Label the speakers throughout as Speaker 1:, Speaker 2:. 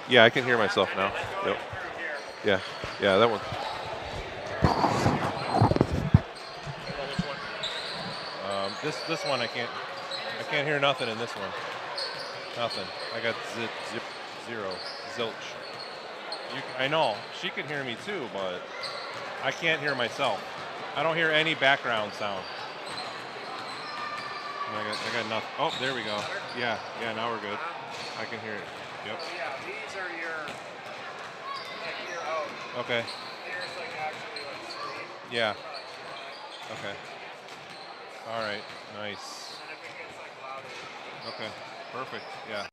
Speaker 1: Yeah, I can hear myself now. Yep. Yeah. Yeah, that one. Which one? This one I can't hear nothing in this one. Nothing. I got zip, zero, zilch. I know she can hear me too, but I can't hear myself. I don't hear any background sound. I got nothing. Oh, there we go. Yeah, now we're good. I can hear it. Yep.
Speaker 2: Yeah, these are your out.
Speaker 1: Okay.
Speaker 2: Here's like actually like screen.
Speaker 1: Yeah. Okay. All right. Nice.
Speaker 2: And if it gets like louder.
Speaker 1: Okay. Perfect. Yeah.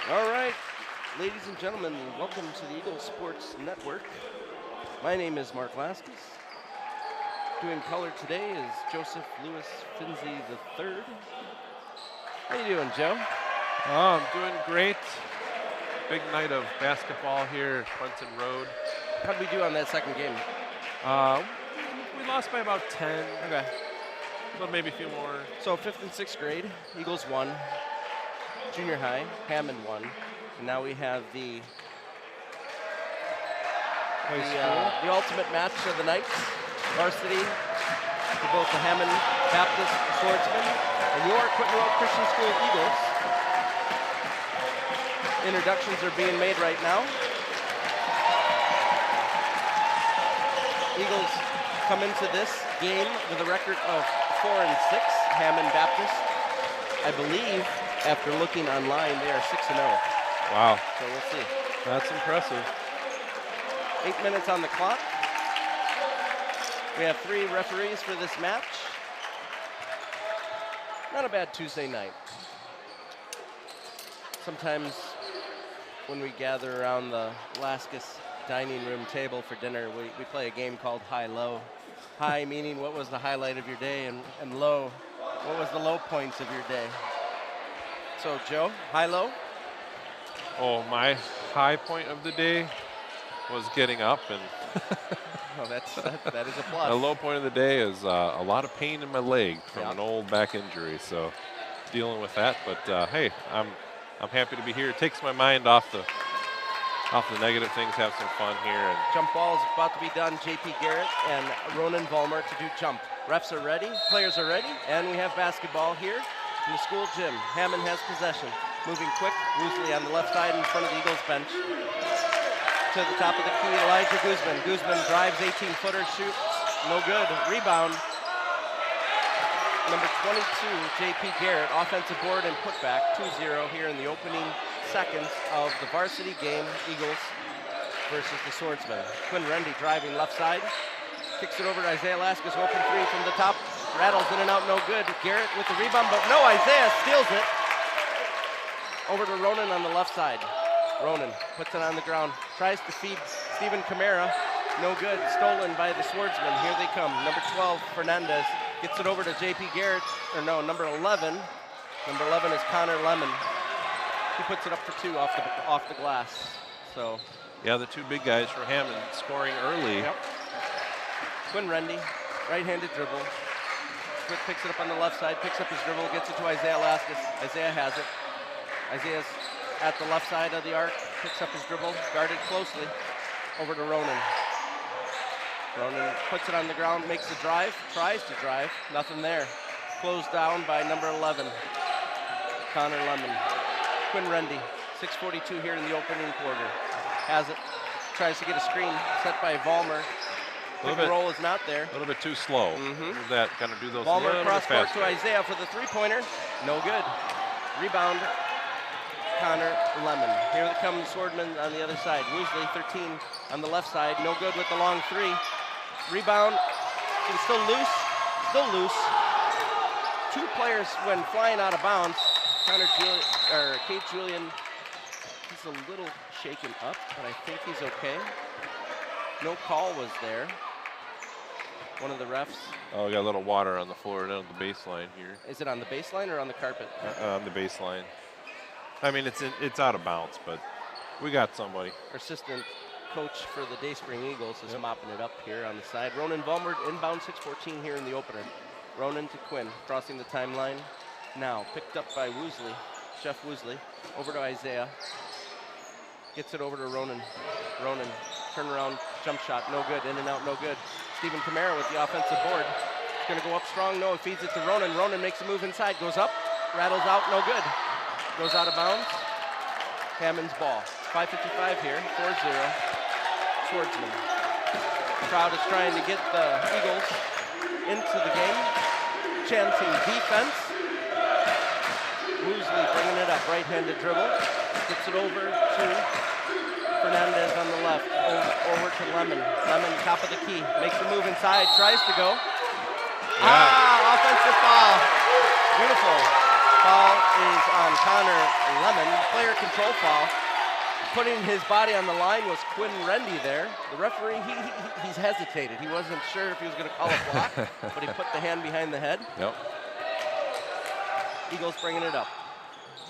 Speaker 3: All right, ladies and gentlemen, welcome to the Eagle Sports Network. My name is Mark Laskus. Doing color today is Joseph Louis Finzi III. How you doing, Joe?
Speaker 4: Oh, I'm doing great. Big night of basketball here at Clinton Road.
Speaker 3: How did we do on that second game?
Speaker 4: We lost by about 10.
Speaker 3: Okay.
Speaker 4: But maybe a few more.
Speaker 3: So 5th and 6th grade, Eagles won. Junior high, Hammond won. And now we have the ultimate match of the night. Varsity for both the Hammond Baptist Swordsmen and your Quinton Road Christian School Eagles. Introductions are being made right now. Eagles come into this game with a record of 4-6. Hammond Baptist, I believe, after looking online, they are 6-0.
Speaker 4: Wow.
Speaker 3: So we'll see.
Speaker 4: That's impressive.
Speaker 3: 8 minutes on the clock. We have 3 referees for this match. Not a bad Tuesday night. Sometimes when we gather around the Laskus dining room table for dinner, we play a game called high-low. High meaning what was the highlight of your day, and low, what was the low points of your day. So Joe, high-low?
Speaker 4: Oh, my high point of the day was getting up, and
Speaker 3: Oh, that is a plus.
Speaker 4: the low point of the day is a lot of pain in my leg from an old back injury. So dealing with that, but hey, I'm happy to be here. It takes my mind off the negative things, have some fun here. And
Speaker 3: jump ball is about to be done. J.P. Garrett and Ronan Vollmer to do jump. Refs are ready, players are ready, and we have basketball here in the school gym. Hammond has possession. Moving quick, Woosley on the left side in front of the Eagles bench. To the top of the key, Elijah Guzman. Guzman drives, 18-footer, shoots, no good. Rebound. Number 22, J.P. Garrett, offensive board and putback, 2-0 here in the opening seconds of the varsity game, Eagles versus the Swordsmen. Quinn Rendy driving left side, kicks it over to Isaiah Laskus, open 3 from the top, rattles in and out, no good. Garrett with the rebound, but no, Isaiah steals it. Over to Ronan on the left side. Ronan puts it on the ground, tries to feed Stephen Camara, no good, stolen by the Swordsmen. Here they come. Number 12, Fernandez, gets it over to J.P. Garrett, or no, number 11. Number 11 is Connor Lemon. He puts it up for 2 off the glass. So
Speaker 4: yeah, the 2 big guys for Hammond scoring early.
Speaker 3: Yep. Quinn Rendy, right-handed dribble. Smith picks it up on the left side, picks up his dribble, gets it to Isaiah Laskus. Isaiah has it. Isaiah's at the left side of the arc, picks up his dribble, guarded closely. Over to Ronan. Ronan puts it on the ground, makes the drive, tries to drive, nothing there. Closed down by number 11, Connor Lemon. Quinn Rendy, 6:42 here in the opening quarter. Has it, tries to get a screen set by Vollmer. Pick and roll is not there.
Speaker 4: A little bit too slow. That kind of do those
Speaker 3: Vollmer
Speaker 4: a little
Speaker 3: cross
Speaker 4: bit
Speaker 3: court
Speaker 4: faster.
Speaker 3: to Isaiah for the 3-pointer. No good. Rebound, Connor Lemon. Here they come, the Swordmen on the other side. Woosley, 13 on the left side. No good with the long 3. Rebound, it's still loose. Still loose. 2 players when flying out of bounds. Kate Julian, he's a little shaken up, but I think he's okay. No call was there. One of the refs.
Speaker 4: Oh, we got a little water on the floor down at the baseline here.
Speaker 3: Is it on the baseline or on the carpet?
Speaker 4: On the baseline. I mean, it's out of bounds, but we got somebody.
Speaker 3: Our assistant coach for the Dayspring Eagles is mopping it up here on the side. Ronan Vollmer inbound, 6:14 here in the opener. Ronan to Quinn, crossing the timeline. Now picked up by Woosley, Jeff Woosley, over to Isaiah. Gets it over to Ronan. Ronan, turnaround jump shot, no good. In and out, no good. Stephen Camara with the offensive board. It's going to go up strong, no, he feeds it to Ronan. Ronan makes a move inside, goes up, rattles out, no good. Goes out of bounds. Hammond's ball. 5:55 here, 4-0. Swordsman. The crowd is trying to get the Eagles into the game. Chanting defense. Woosley bringing it up, right-handed dribble. Gets it over to Fernandez on the left, over to Lemon. Lemon, top of the key, makes a move inside, tries to go. Offensive foul. Beautiful. Foul is on Connor Lemon. Player control foul. Putting his body on the line was Quinn Rendy there. The referee, he's hesitated. He wasn't sure if he was going to call a block, but he put the hand behind the head.
Speaker 4: Yep.
Speaker 3: Eagles bringing it up.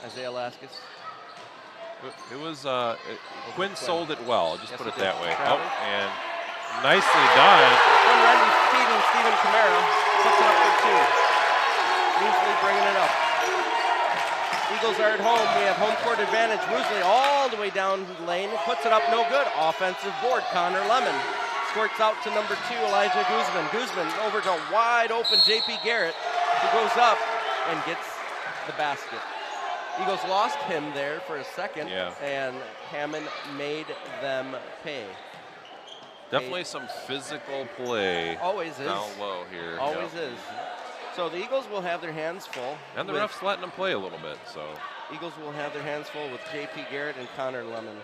Speaker 3: Isaiah Laskus.
Speaker 4: It was Quinn sold it well. Just
Speaker 3: Yes,
Speaker 4: put
Speaker 3: he
Speaker 4: it
Speaker 3: did.
Speaker 4: that way.
Speaker 3: Crowder.
Speaker 4: Oh, and nicely done.
Speaker 3: Quinn Rendy feeding Stephen Camara. Puts it up for 2. Woosley bringing it up. Eagles are at home. We have home court advantage. Woosley all the way down the lane. Puts it up, no good. Offensive board, Connor Lemon. Squirts out to number 2, Elijah Guzman. Guzman over to wide open J.P. Garrett, who goes up and gets the basket. Eagles lost him there for a second, and Hammond made them pay.
Speaker 4: Definitely some physical play.
Speaker 3: Always is.
Speaker 4: Down low here.
Speaker 3: Always is. So the Eagles will have their hands full.
Speaker 4: And the ref's letting them play a little bit, so.
Speaker 3: Eagles will have their hands full with J.P. Garrett and Connor Lemon.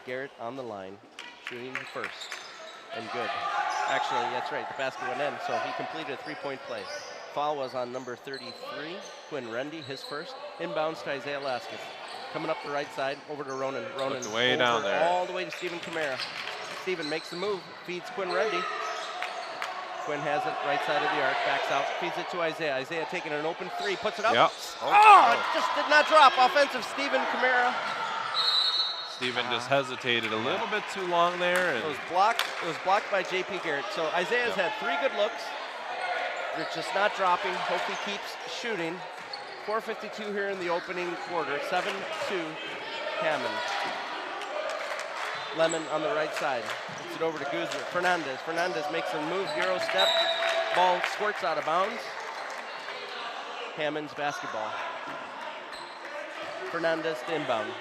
Speaker 3: Garrett on the line, shooting the first, and good. Actually, that's right, the basket went in, so he completed a 3-point play. Foul was on number 33, Quinn Rendy, his first. Inbounds to Isaiah Laskus. Coming up the right side, over to Ronan. Ronan
Speaker 4: way down there.
Speaker 3: all the way to Stephen Camara. Stephen makes the move, feeds Quinn Rendy. Quinn has it right side of the arc, backs out, feeds it to Isaiah. Isaiah taking an open 3, puts it up.
Speaker 4: Yep.
Speaker 3: It just did not drop. Offensive Stephen Camara.
Speaker 4: Steven just hesitated a little bit too long there. And
Speaker 3: It was blocked by J.P. Garrett. So Isaiah's had 3 good looks. They're just not dropping. Hope he keeps shooting. 4:52 here in the opening quarter. 7-2 Hammond. Lemon on the right side. Puts it over to Guzman. Fernandez. Fernandez makes a move. Euro step. Ball squirts out of bounds. Hammond's basketball. Fernandez to inbound.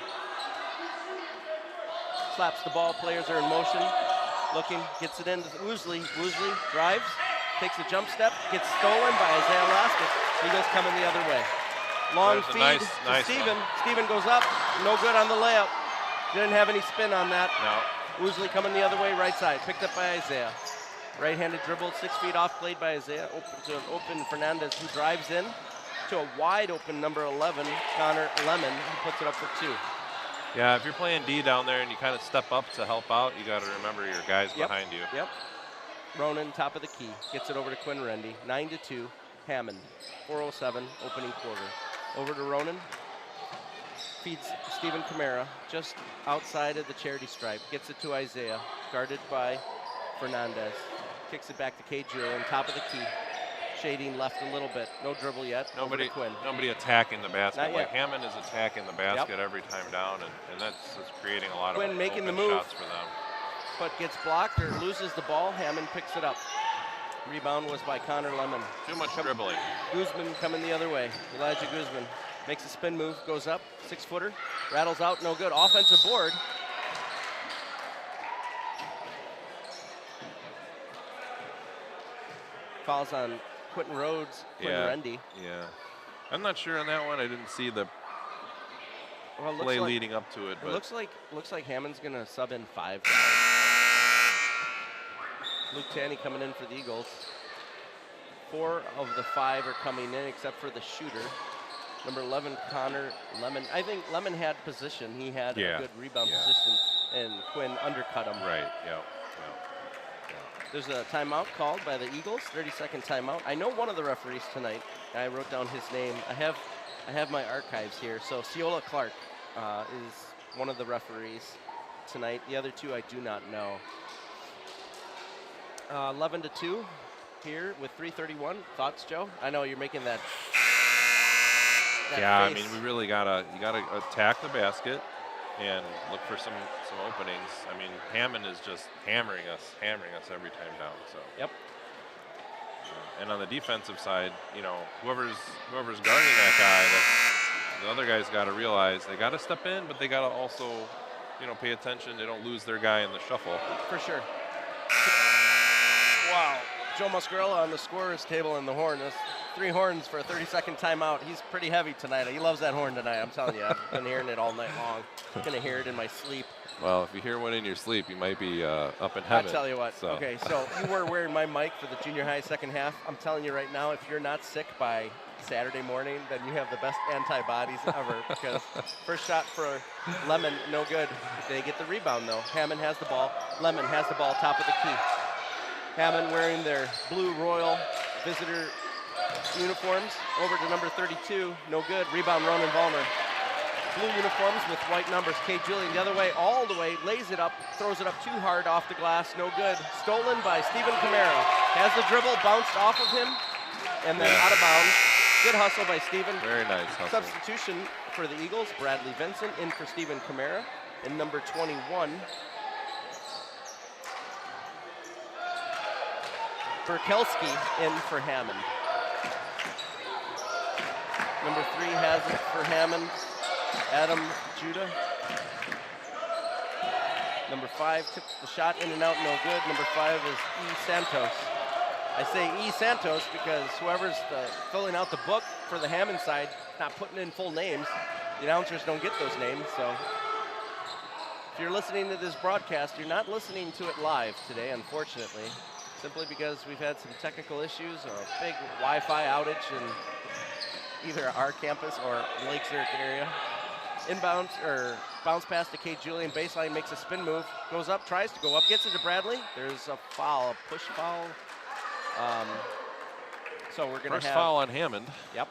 Speaker 3: Slaps the ball. Players are in motion. Looking. Gets it into Woosley. Woosley drives. Takes a jump step. Gets stolen by Isaiah Laskus. Eagles coming the other way. Long feed to Steven. Steven goes up. No good on the layup. Didn't have any spin on that.
Speaker 4: No.
Speaker 3: Woosley coming the other way, right side. Picked up by Isaiah. Right-handed dribble, 6 feet off, played by Isaiah. Open to an open Fernandez, who drives in to a wide open number 11, Connor Lemon, who puts it up for 2.
Speaker 4: Yeah, if you're playing D down there and you kind of step up to help out, you got to remember your guys behind you.
Speaker 3: Yep. Ronan, top of the key, gets it over to Quinn Rendy. 9-2, Hammond. 4:07, opening quarter. Over to Ronan. Feeds Stephen Camara just outside of the charity stripe. Gets it to Isaiah, guarded by Fernandez. Kicks it back to K. Julian, top of the key. Shading left a little bit. No dribble yet.
Speaker 4: Nobody attacking the basket. Like Hammond is attacking the basket every time down, and that's creating a lot
Speaker 3: Quinn
Speaker 4: of
Speaker 3: making
Speaker 4: open
Speaker 3: the move,
Speaker 4: shots for them.
Speaker 3: but gets blocked or loses the ball. Hammond picks it up. Rebound was by Connor Lemon.
Speaker 4: Too much dribbling.
Speaker 3: Guzman coming the other way. Elijah Guzman makes a spin move, goes up, 6-footer, rattles out, no good. Offensive board. Falls on Quentin Rhodes, Quinn Rendy.
Speaker 4: Yeah. I'm not sure on that one. I didn't see the play leading up to it. But
Speaker 3: looks like Hammond's gonna sub in 5 guys. Luke Tanny coming in for the Eagles. 4 of the 5 are coming in except for the shooter. Number 11, Connor Lemon. I think Lemon had position. He had a good rebound position, and Quinn undercut him.
Speaker 4: Right, yeah.
Speaker 3: There's a timeout called by the Eagles, 30-second timeout. I know one of the referees tonight. I wrote down his name. I have my archives here. So Ciola Clark is one of the referees tonight. The other 2 I do not know. 11-2 here with 3:31. Thoughts, Joe? I know you're making that
Speaker 4: yeah,
Speaker 3: face.
Speaker 4: I mean, we really you gotta attack the basket and look for some openings. I mean, Hammond is just hammering us every time down. So.
Speaker 3: Yep.
Speaker 4: And on the defensive side, whoever's guarding that guy, the other guys got to realize they got to step in, but they got to also, pay attention. They don't lose their guy in the shuffle.
Speaker 3: For sure. Wow. Joe Muscarella on the scorer's table in the horn. That's 3 horns for a 30-second timeout. He's pretty heavy tonight. He loves that horn tonight, I'm telling you. I've been hearing it all night long. I'm going to hear it in my sleep.
Speaker 4: Well, if you hear one in your sleep, you might be up in heaven.
Speaker 3: I'll tell you what.
Speaker 4: So.
Speaker 3: Okay, so you were wearing my mic for the junior high second half. I'm telling you right now, if you're not sick by Saturday morning, then you have the best antibodies ever because first shot for Lemon, no good. They get the rebound though. Hammond has the ball. Lemon has the ball, top of the key. Hammond wearing their blue Royal visitor uniforms. Over to number 32, no good. Rebound, Ronan Vollmer. Blue uniforms with white numbers. Kate Julian the other way, all the way, lays it up, throws it up too hard off the glass, no good. Stolen by Stephen Camara. Has the dribble, bounced off of him, and then out of bounds. Good hustle by Stephen.
Speaker 4: Very nice hustle.
Speaker 3: Substitution for the Eagles, Bradley Vincent in for Stephen Camara. And number 21, Berkelski in for Hammond. Number 3 has it for Hammond, Adam Judah. Number 5 took the shot in and out, no good. Number 5 is E. Santos. I say E. Santos because whoever's filling out the book for the Hammond side, not putting in full names. The announcers don't get those names, so if you're listening to this broadcast, you're not listening to it live today, unfortunately, simply because we've had some technical issues or a big Wi-Fi outage in either our campus or Lake Zurich area. Inbounds or bounce pass to Kate Julian, baseline, makes a spin move, goes up, tries to go up, gets it to Bradley. There's a foul, a push foul. So we're going to have
Speaker 4: First foul on Hammond.
Speaker 3: Yep.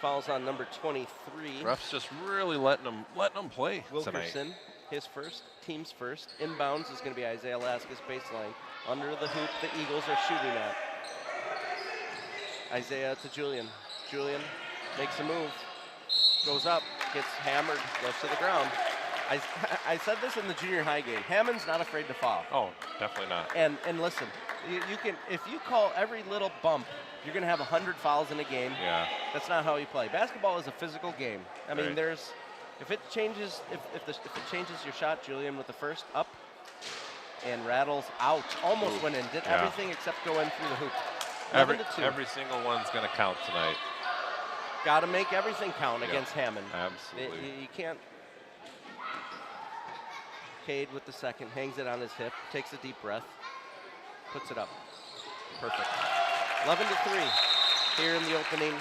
Speaker 3: Fouls on number 23.
Speaker 4: Refs just really letting them play
Speaker 3: Wilkerson,
Speaker 4: tonight.
Speaker 3: his first, team's first. Inbounds is going to be Isaiah Laskus, baseline. Under the hoop, the Eagles are shooting at. Isaiah to Julian. Julian makes a move, goes up, gets hammered, goes to the ground. I said this in the junior high game. Hammond's not afraid to foul.
Speaker 4: Oh, definitely not.
Speaker 3: And listen, you can, if you call every little bump, you're going to have 100 fouls in a game.
Speaker 4: Yeah.
Speaker 3: That's not how you play. Basketball is a physical game. I mean,
Speaker 4: Right.
Speaker 3: if it changes your shot, Julian with the first up and rattles out, almost went in, did everything except go in through the hoop. 11-2.
Speaker 4: Every single one's going to count tonight.
Speaker 3: Got to make everything count against Hammond.
Speaker 4: Absolutely.
Speaker 3: You can't. Cade with the second, hangs it on his hip, takes a deep breath, puts it up. Perfect. 11-3 here in the opening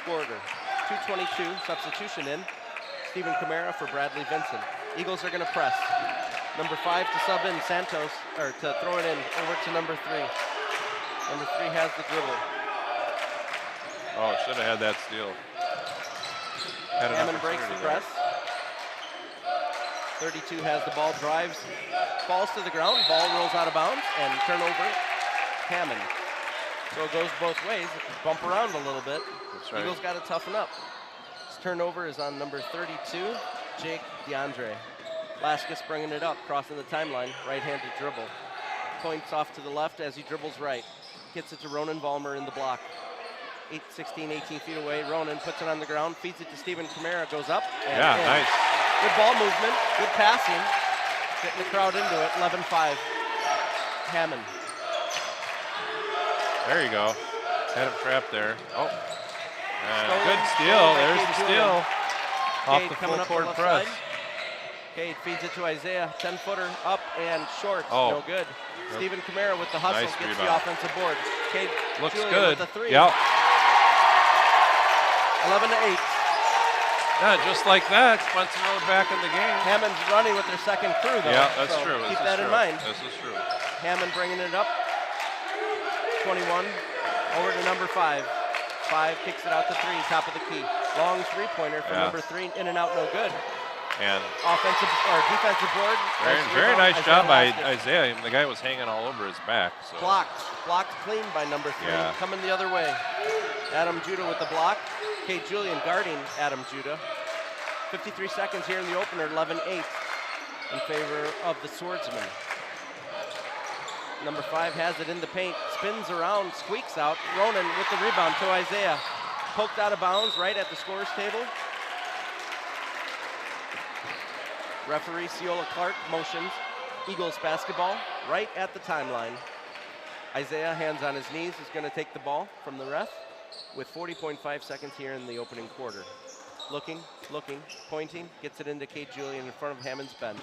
Speaker 3: quarter. 2:22 substitution in. Stephen Camara for Bradley Vincent. Eagles are going to press. Number 5 to sub in Santos, or to throw it in over to number 3. Number 3 has the dribble.
Speaker 4: Oh, should have had that steal. Had an
Speaker 3: Hammond breaks the
Speaker 4: opportunity there.
Speaker 3: press. 32 has the ball, drives, falls to the ground, ball rolls out of bounds, and turnover, Hammond. So it goes both ways. Bump around a little bit.
Speaker 4: That's right.
Speaker 3: Eagles got to toughen up. This turnover is on number 32, Jake DeAndre. Laskus bringing it up, crossing the timeline, right-handed dribble. Points off to the left as he dribbles right. Gets it to Ronan Vollmer in the block. 18 feet away. Ronan puts it on the ground, feeds it to Stephen Camara, goes up. And
Speaker 4: Yeah,
Speaker 3: in.
Speaker 4: nice.
Speaker 3: Good ball movement, good passing. Getting the crowd into it. 11-5. Hammond.
Speaker 4: There you go. Had him trapped there. Oh.
Speaker 3: Stolen.
Speaker 4: Good steal.
Speaker 3: Stolen by
Speaker 4: There's
Speaker 3: Cade
Speaker 4: the
Speaker 3: Julian.
Speaker 4: steal. Off
Speaker 3: Cade
Speaker 4: the
Speaker 3: coming
Speaker 4: full
Speaker 3: up the
Speaker 4: court
Speaker 3: left
Speaker 4: press.
Speaker 3: side. Cade feeds it to Isaiah. 10-footer up and short.
Speaker 4: Oh.
Speaker 3: No good. Stephen Camara with the hustle
Speaker 4: Nice
Speaker 3: gets the
Speaker 4: rebound.
Speaker 3: offensive board. Cade
Speaker 4: Looks
Speaker 3: Julian
Speaker 4: good.
Speaker 3: with the 3.
Speaker 4: Yep.
Speaker 3: 11-8.
Speaker 4: Yeah, just like that. Spencer Road back in the game.
Speaker 3: Hammond's running with their second crew, though.
Speaker 4: Yeah, that's
Speaker 3: so
Speaker 4: true.
Speaker 3: Keep
Speaker 4: This
Speaker 3: that
Speaker 4: is
Speaker 3: in
Speaker 4: true.
Speaker 3: mind.
Speaker 4: This is true.
Speaker 3: Hammond bringing it up. 21 over to number 5. 5 kicks it out to 3, top of the key. Long three-pointer from
Speaker 4: Yeah.
Speaker 3: number 3, in and out, no good.
Speaker 4: And
Speaker 3: Offensive or defensive board.
Speaker 4: very nice job by
Speaker 3: Laskus.
Speaker 4: Isaiah. The guy was hanging all over his back. So.
Speaker 3: Blocked clean by number 3.
Speaker 4: Yeah.
Speaker 3: Coming the other way. Adam Judah with the block. Kate Julian guarding Adam Judah. 53 seconds here in the opener. 11-8 in favor of the Swordsman. Number 5 has it in the paint, spins around, squeaks out. Ronan with the rebound to Isaiah. Poked out of bounds right at the scorer's table. Referee Ciola Clark motions. Eagles basketball right at the timeline. Isaiah, hands on his knees, is going to take the ball from the ref with 40.5 seconds here in the opening quarter. Looking, pointing, gets it into Kate Julian in front of Hammond's bench.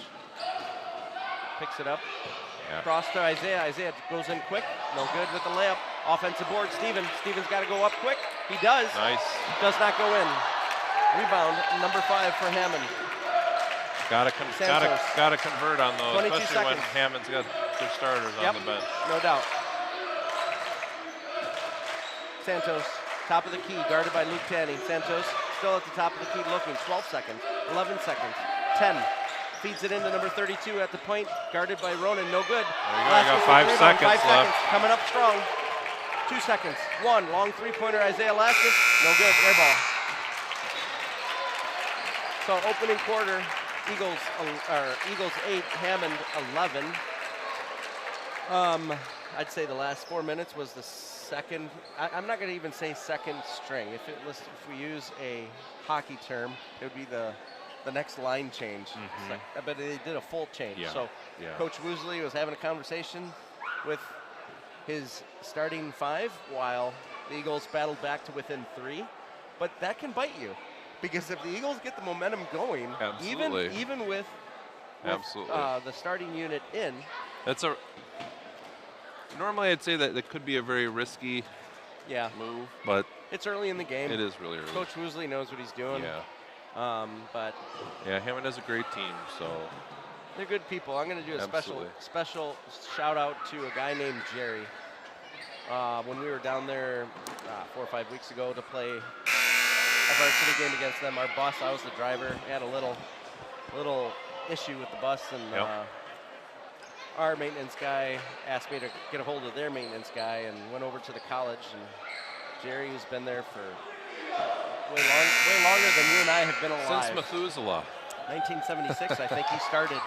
Speaker 3: Picks it up.
Speaker 4: Yeah.
Speaker 3: Cross to Isaiah. Isaiah goes in quick. No good with the layup. Offensive board, Stephen's got to go up quick. He does.
Speaker 4: Nice.
Speaker 3: Does not go in. Rebound, number 5 for Hammond.
Speaker 4: Gotta
Speaker 3: Santos.
Speaker 4: convert on those,
Speaker 3: 22
Speaker 4: especially when
Speaker 3: seconds.
Speaker 4: Hammond's got their starters on the bench.
Speaker 3: No doubt. Santos, top of the key, guarded by Luke Tanny. Santos still at the top of the key looking. 12 seconds, 11 seconds, 10. Feeds it into number 32 at the point, guarded by Ronan. No good.
Speaker 4: There you go. I got 5 seconds left.
Speaker 3: Coming up strong. 2 seconds. 1 long three-pointer, Isaiah Laskus. No good. Air ball. So opening quarter, Eagles 8, Hammond 11. I'd say the last 4 minutes was the second. I'm not going to even say second string. If we use a hockey term, it would be the next line change. But they did a full change.
Speaker 4: Yeah.
Speaker 3: So Coach Woosley was having a conversation with his starting 5 while the Eagles battled back to within 3. But that can bite you, because if the Eagles get the momentum going, even with the starting unit in,
Speaker 4: normally I'd say that could be a very risky move, but
Speaker 3: it's early in the game.
Speaker 4: It is really early.
Speaker 3: Coach Woosley knows what he's doing. But
Speaker 4: Hammond has a great team, so
Speaker 3: they're good people. I'm going to do a special shout out to a guy named Jerry. When we were down there 4 or 5 weeks ago to play a varsity game against them, our bus, I was the driver. We had a little issue with the bus, and our maintenance guy asked me to get a hold of their maintenance guy, and went over to the college. And Jerry, who's been there for way longer than you and I have been alive.
Speaker 4: Since Methuselah.
Speaker 3: 1976, I think he started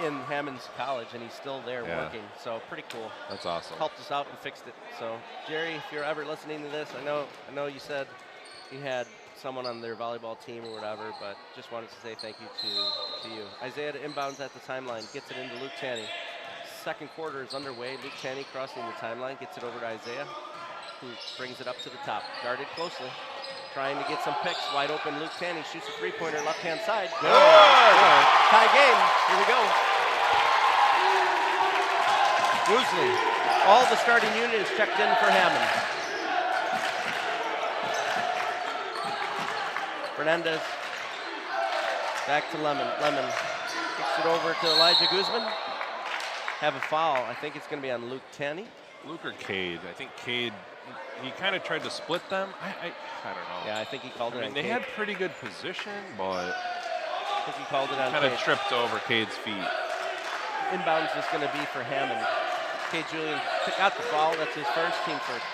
Speaker 3: in Hammond's college, and he's still there working. So pretty cool.
Speaker 4: That's awesome.
Speaker 3: Helped us out and fixed it. So Jerry, if you're ever listening to this, I know you said you had someone on their volleyball team or whatever, but just wanted to say thank you to you. Isaiah to inbounds at the timeline, gets it into Luke Tanny. Second quarter is underway. Luke Tanny crossing the timeline, gets it over to Isaiah, who brings it up to the top. Guarded closely, trying to get some picks. Wide open Luke Tanny shoots a three-pointer left-hand side. Good. Tie game. Here we go. Woosley. All the starting unit is checked in for Hammond. Fernandez. Back to Lemon. Lemon kicks it over to Elijah Guzman. Have a foul. I think it's going to be on Luke Tanny.
Speaker 4: Luke or Cade. I think Cade, he kind of tried to split them. I don't know.
Speaker 3: Yeah, I think he called it on
Speaker 4: they
Speaker 3: Cade.
Speaker 4: had pretty good position, but
Speaker 3: I think he called it on
Speaker 4: kind of
Speaker 3: Cade.
Speaker 4: tripped over Cade's feet.
Speaker 3: Inbounds is going to be for Hammond. Cade Julian got the foul. That's his first, team first.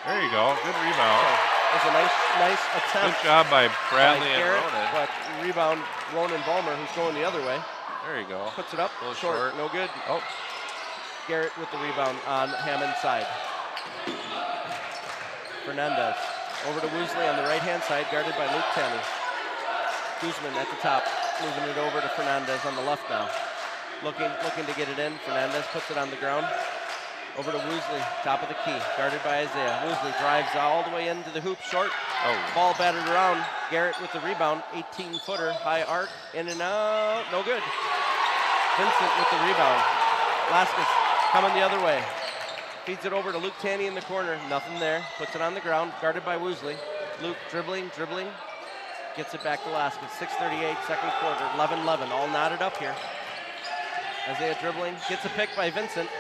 Speaker 4: There you go. Good rebound.
Speaker 3: It was a nice attempt.
Speaker 4: Good job by Bradley and
Speaker 3: Garrett,
Speaker 4: Ronan.
Speaker 3: but rebound Ronan Ballmer, who's going the other way.
Speaker 4: There you go.
Speaker 3: Puts it up.
Speaker 4: A little
Speaker 3: Short. No good.
Speaker 4: Oh.
Speaker 3: Garrett with the rebound on Hammond's side. Fernandez over to Woosley on the right-hand side, guarded by Luke Tanny. Guzman at the top, moving it over to Fernandez on the left now. Looking to get it in. Fernandez puts it on the ground. Over to Woosley, top of the key, guarded by Isaiah. Woosley drives all the way into the hoop, short. Ball battered around. Garrett with the rebound, 18-footer, high arc, in and out, no good. Vincent with the rebound. Laskus coming the other way. Feeds it over to Luke Tanny in the corner, nothing there. Puts it on the ground, guarded by Woosley. Luke dribbling, gets it back to Laskus. 6:38, second quarter, 11-11, all knotted up here. Isaiah dribbling, gets a pick by Vincent.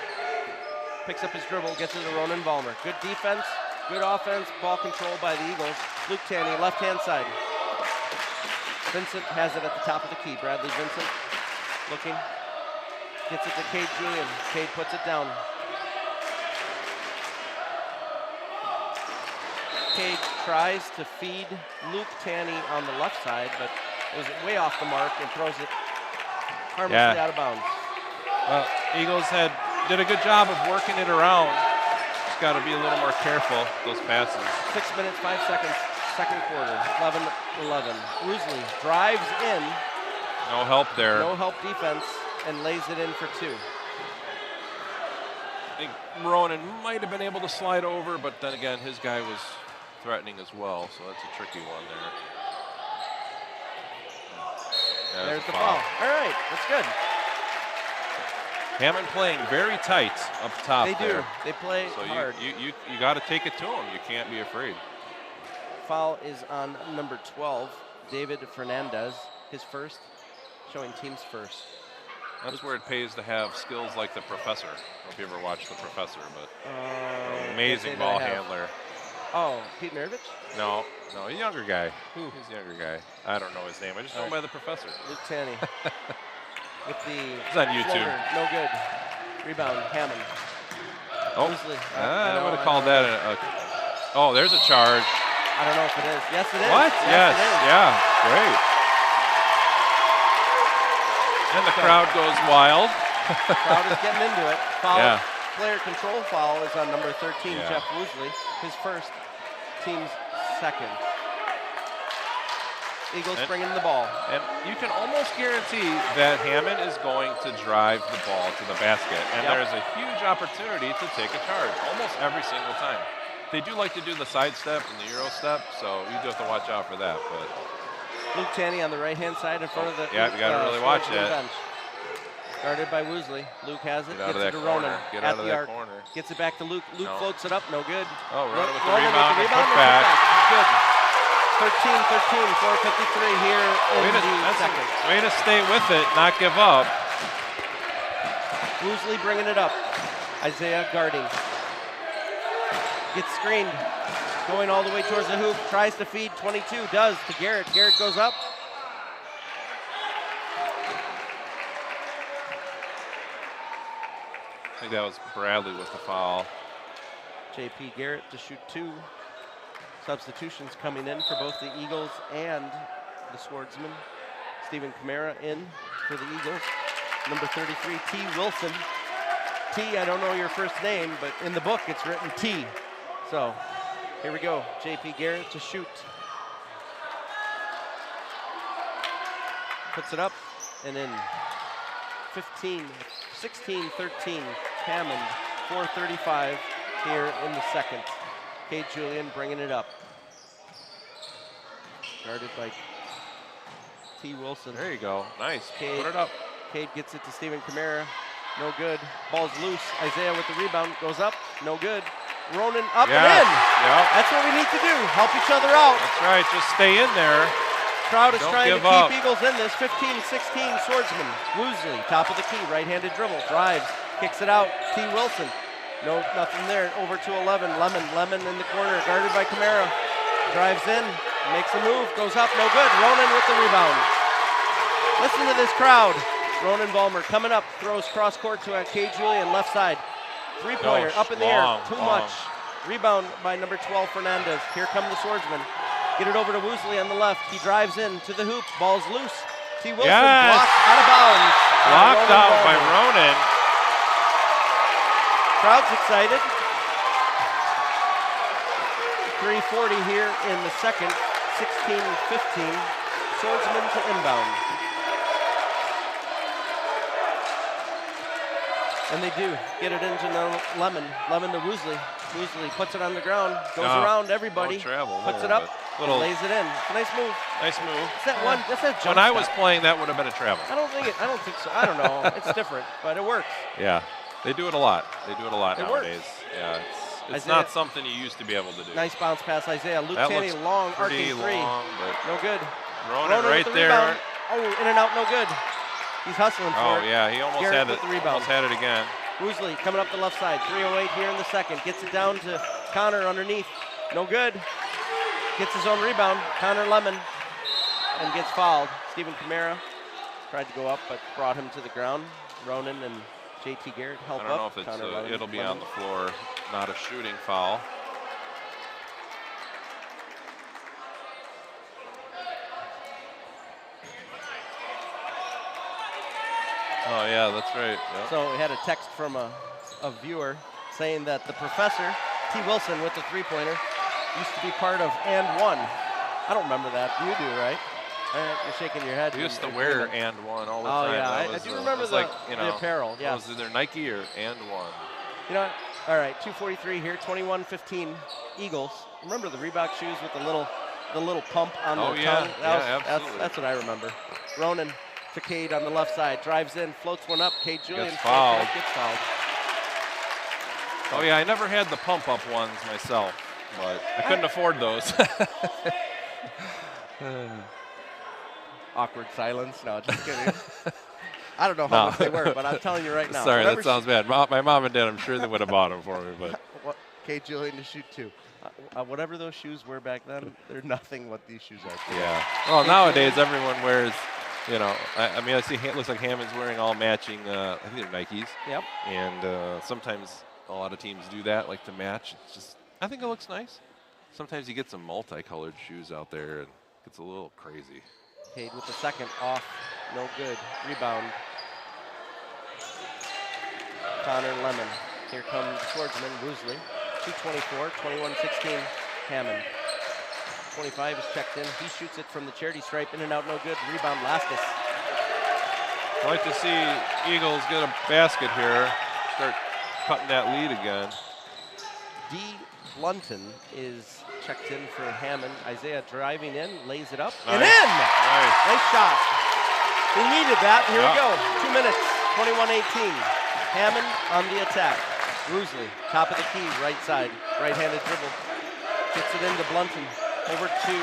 Speaker 3: Picks up his dribble, gets it to Ronan Ballmer. Good defense, good offense, ball control by the Eagles. Luke Tanny, left-hand side. Vincent has it at the top of the key. Bradley Vincent looking, gets it to Cade Julian. Cade puts it down. Cade tries to feed Luke Tanny on the left side, but it was way off the mark and throws it harmlessly out of bounds.
Speaker 4: Well, Eagles did a good job of working it around. Just got to be a little more careful with those passes.
Speaker 3: 6 minutes, 5 seconds, second quarter, 11-11. Woosley drives in.
Speaker 4: No help there.
Speaker 3: No help defense, and lays it in for 2.
Speaker 4: I think Ronan might have been able to slide over, but then again, his guy was threatening as well, so that's a tricky one there.
Speaker 3: There's the foul. All right, that's good.
Speaker 4: Hammond playing very tight up top.
Speaker 3: They do.
Speaker 4: there.
Speaker 3: They play
Speaker 4: So
Speaker 3: hard.
Speaker 4: you got to take it to them. You can't be afraid.
Speaker 3: Foul is on number 12, David Fernandez, his first, showing team's first.
Speaker 4: That's where it pays to have skills like the professor. I don't know if you ever watched the professor, but amazing ball handler.
Speaker 3: Oh, Pete Maravich?
Speaker 4: No, a younger guy.
Speaker 3: Who?
Speaker 4: He's a younger guy. I don't know his name. I just know him by the professor.
Speaker 3: Luke Tanny. With the
Speaker 4: It's on YouTube.
Speaker 3: floater. No good. Rebound, Hammond.
Speaker 4: Oh,
Speaker 3: Loosely.
Speaker 4: I would have called that a. Oh, there's a charge.
Speaker 3: I don't know if it is. Yes, it is.
Speaker 4: What? Yes.
Speaker 3: It is.
Speaker 4: Yeah. Great. And the crowd goes wild.
Speaker 3: Crowd is getting into it. Foul.
Speaker 4: Yeah.
Speaker 3: Player control foul is on number 13,
Speaker 4: Yeah.
Speaker 3: Jeff Woosley. His first, team's second. Eagles
Speaker 4: And-
Speaker 3: bringing the ball.
Speaker 4: And you can almost guarantee that Hammond is going to drive the ball to the basket. And
Speaker 3: Yep.
Speaker 4: there's a huge opportunity to take a charge almost every single time. They do like to do the side step and the Euro step, so you do have to watch out for that. But
Speaker 3: Luke Tanny on the right-hand side in front of the
Speaker 4: yeah, you got to really watch
Speaker 3: Swordsman
Speaker 4: that.
Speaker 3: bench. Guarded by Woosley. Luke has it.
Speaker 4: Get out of
Speaker 3: Gets
Speaker 4: that
Speaker 3: it to
Speaker 4: corner.
Speaker 3: Ronan.
Speaker 4: Get
Speaker 3: at
Speaker 4: out of
Speaker 3: the
Speaker 4: that
Speaker 3: arc.
Speaker 4: corner.
Speaker 3: Gets it back to Luke. Luke
Speaker 4: No.
Speaker 3: floats it up. No good.
Speaker 4: Oh, Ronan with the
Speaker 3: Ronan
Speaker 4: rebound and put
Speaker 3: and
Speaker 4: back.
Speaker 3: Good. 13-13, 4:53 here in the second.
Speaker 4: Way to stay with it, not give up.
Speaker 3: Woosley bringing it up. Isaiah guarding. Gets screened. Going all the way towards the hoop. Tries to feed. 22 does to Garrett. Garrett goes up.
Speaker 4: I think that was Bradley with the foul.
Speaker 3: JP Garrett to shoot 2. Substitutions coming in for both the Eagles and the Swordsman. Stephen Camara in for the Eagles. Number 33, T. Wilson. T, I don't know your first name, but in the book it's written T. So here we go. JP Garrett to shoot. Puts it up and in. 16-13, Hammond, 4:35 here in the second. Cade Julian bringing it up. Guarded by T. Wilson.
Speaker 4: There you go. Nice.
Speaker 3: Cade,
Speaker 4: Put it up.
Speaker 3: Cade gets it to Stephen Camara. No good. Ball's loose. Isaiah with the rebound. Goes up. No good. Ronan up and in.
Speaker 4: Yep.
Speaker 3: That's what we need to do. Help each other out.
Speaker 4: That's right. Just stay in there.
Speaker 3: Crowd is
Speaker 4: Don't
Speaker 3: trying to
Speaker 4: give
Speaker 3: keep
Speaker 4: up.
Speaker 3: Eagles in this. 15-16 Swordsman. Woosley, top of the key, right-handed dribble, drives, kicks it out. T. Wilson. No, nothing there. Over to 11. Lemon in the corner, guarded by Camara. Drives in, makes a move, goes up, no good. Ronan with the rebound. Listen to this crowd. Ronan Vollmer coming up, throws cross court to Cade Julian, left side. Three-pointer up in the air, too much. Rebound by number 12, Fernandez. Here come the Swordsman. Get it over to Woosley on the left. He drives in to the hoop. Ball's loose. T. Wilson blocked out of bounds.
Speaker 4: Blocked out by Ronan.
Speaker 3: Crowd's excited. 3:40 here in the second. 16-15. Swordsman to inbound. And they do get it into Lemon. Lemon to Woosley. Woosley puts it on the ground. Goes around everybody.
Speaker 4: No travel
Speaker 3: puts
Speaker 4: there,
Speaker 3: it up.
Speaker 4: little-
Speaker 3: Lays it in. It's a nice move.
Speaker 4: Nice move.
Speaker 3: It's that one. That's that jump
Speaker 4: When I was
Speaker 3: stop.
Speaker 4: playing, that would have been a travel.
Speaker 3: I don't think so. I don't know. It's different, but it works.
Speaker 4: Yeah, they do it a lot. They do it a lot
Speaker 3: It works.
Speaker 4: nowadays. Yeah, it's
Speaker 3: Isaiah-
Speaker 4: not something you used to be able to do.
Speaker 3: Nice bounce pass, Isaiah. Luke
Speaker 4: That
Speaker 3: Tanny,
Speaker 4: looks
Speaker 3: long
Speaker 4: pretty
Speaker 3: arcing three.
Speaker 4: long, but
Speaker 3: No good.
Speaker 4: Ronan right
Speaker 3: with the
Speaker 4: there.
Speaker 3: rebound. Oh, in and out, no good. He's hustling for
Speaker 4: Oh
Speaker 3: it.
Speaker 4: yeah, he almost
Speaker 3: Garrett
Speaker 4: had
Speaker 3: with
Speaker 4: it.
Speaker 3: the rebound.
Speaker 4: Almost had it again.
Speaker 3: Woosley coming up the left side. 3:08 here in the second. Gets it down to Connor underneath. No good. Gets his own rebound. Connor Lemon. And gets fouled. Stephen Camara tried to go up, but brought him to the ground. Ronan and JT Garrett help
Speaker 4: I
Speaker 3: up.
Speaker 4: don't know if it's
Speaker 3: Connor Lemon.
Speaker 4: it'll be on the floor, not a shooting foul. Oh yeah, that's right. Yep.
Speaker 3: So we had a text from a viewer saying that the professor, T. Wilson with the three-pointer, used to be part of And One. I don't remember that. You do, right? You're shaking your head.
Speaker 4: We used to wear And One all the
Speaker 3: Oh
Speaker 4: time.
Speaker 3: yeah,
Speaker 4: That
Speaker 3: I
Speaker 4: was,
Speaker 3: do remember
Speaker 4: was
Speaker 3: the,
Speaker 4: like, you
Speaker 3: the
Speaker 4: know,
Speaker 3: apparel. Yeah.
Speaker 4: was either Nike or And One.
Speaker 3: You know what? All right, 2:43 here, 21-15 Eagles. Remember the Reebok shoes with the little pump on
Speaker 4: Oh,
Speaker 3: the
Speaker 4: yeah.
Speaker 3: tongue?
Speaker 4: Yeah, absolutely.
Speaker 3: That's what I remember. Ronan to Cade on the left side. Drives in, floats one up. Cade Julian
Speaker 4: Gets
Speaker 3: floats
Speaker 4: fouled.
Speaker 3: it up, gets fouled.
Speaker 4: Oh yeah, I never had the pump up ones myself, but I couldn't afford those.
Speaker 3: Awkward silence. No, just kidding. I don't know how much they were, but I'm telling you right now.
Speaker 4: Sorry,
Speaker 3: whatever
Speaker 4: that sounds bad. My mom and dad, I'm sure they would have bought them for me, but
Speaker 3: Cade Julian to shoot 2. Whatever those shoes were back then, they're nothing what these shoes are today.
Speaker 4: yeah. Well, nowadays everyone wears, you know, I mean, I see it looks like Hammond's wearing all matching, I think they're Nikes.
Speaker 3: Yep.
Speaker 4: And sometimes a lot of teams do that, like to match. It's just, I think it looks nice. Sometimes you get some multicolored shoes out there and it gets a little crazy.
Speaker 3: Cade with the second off, no good. Rebound. Connor Lemon. Here comes swordsman Woosley. 2:24, 21-16, Hammond. 25 is checked in. He shoots it from the charity stripe, in and out, no good. Rebound, Laskus.
Speaker 4: I'd like to see Eagles get a basket here, start cutting that lead again.
Speaker 3: D. Blunton is checked in for Hammond. Isaiah driving in, lays it up, and in! Nice shot. We needed that. Here we go. 2 minutes, 21-18. Hammond on the attack. Woosley, top of the key, right side, right-handed dribble. Gets it into Blunton. Over to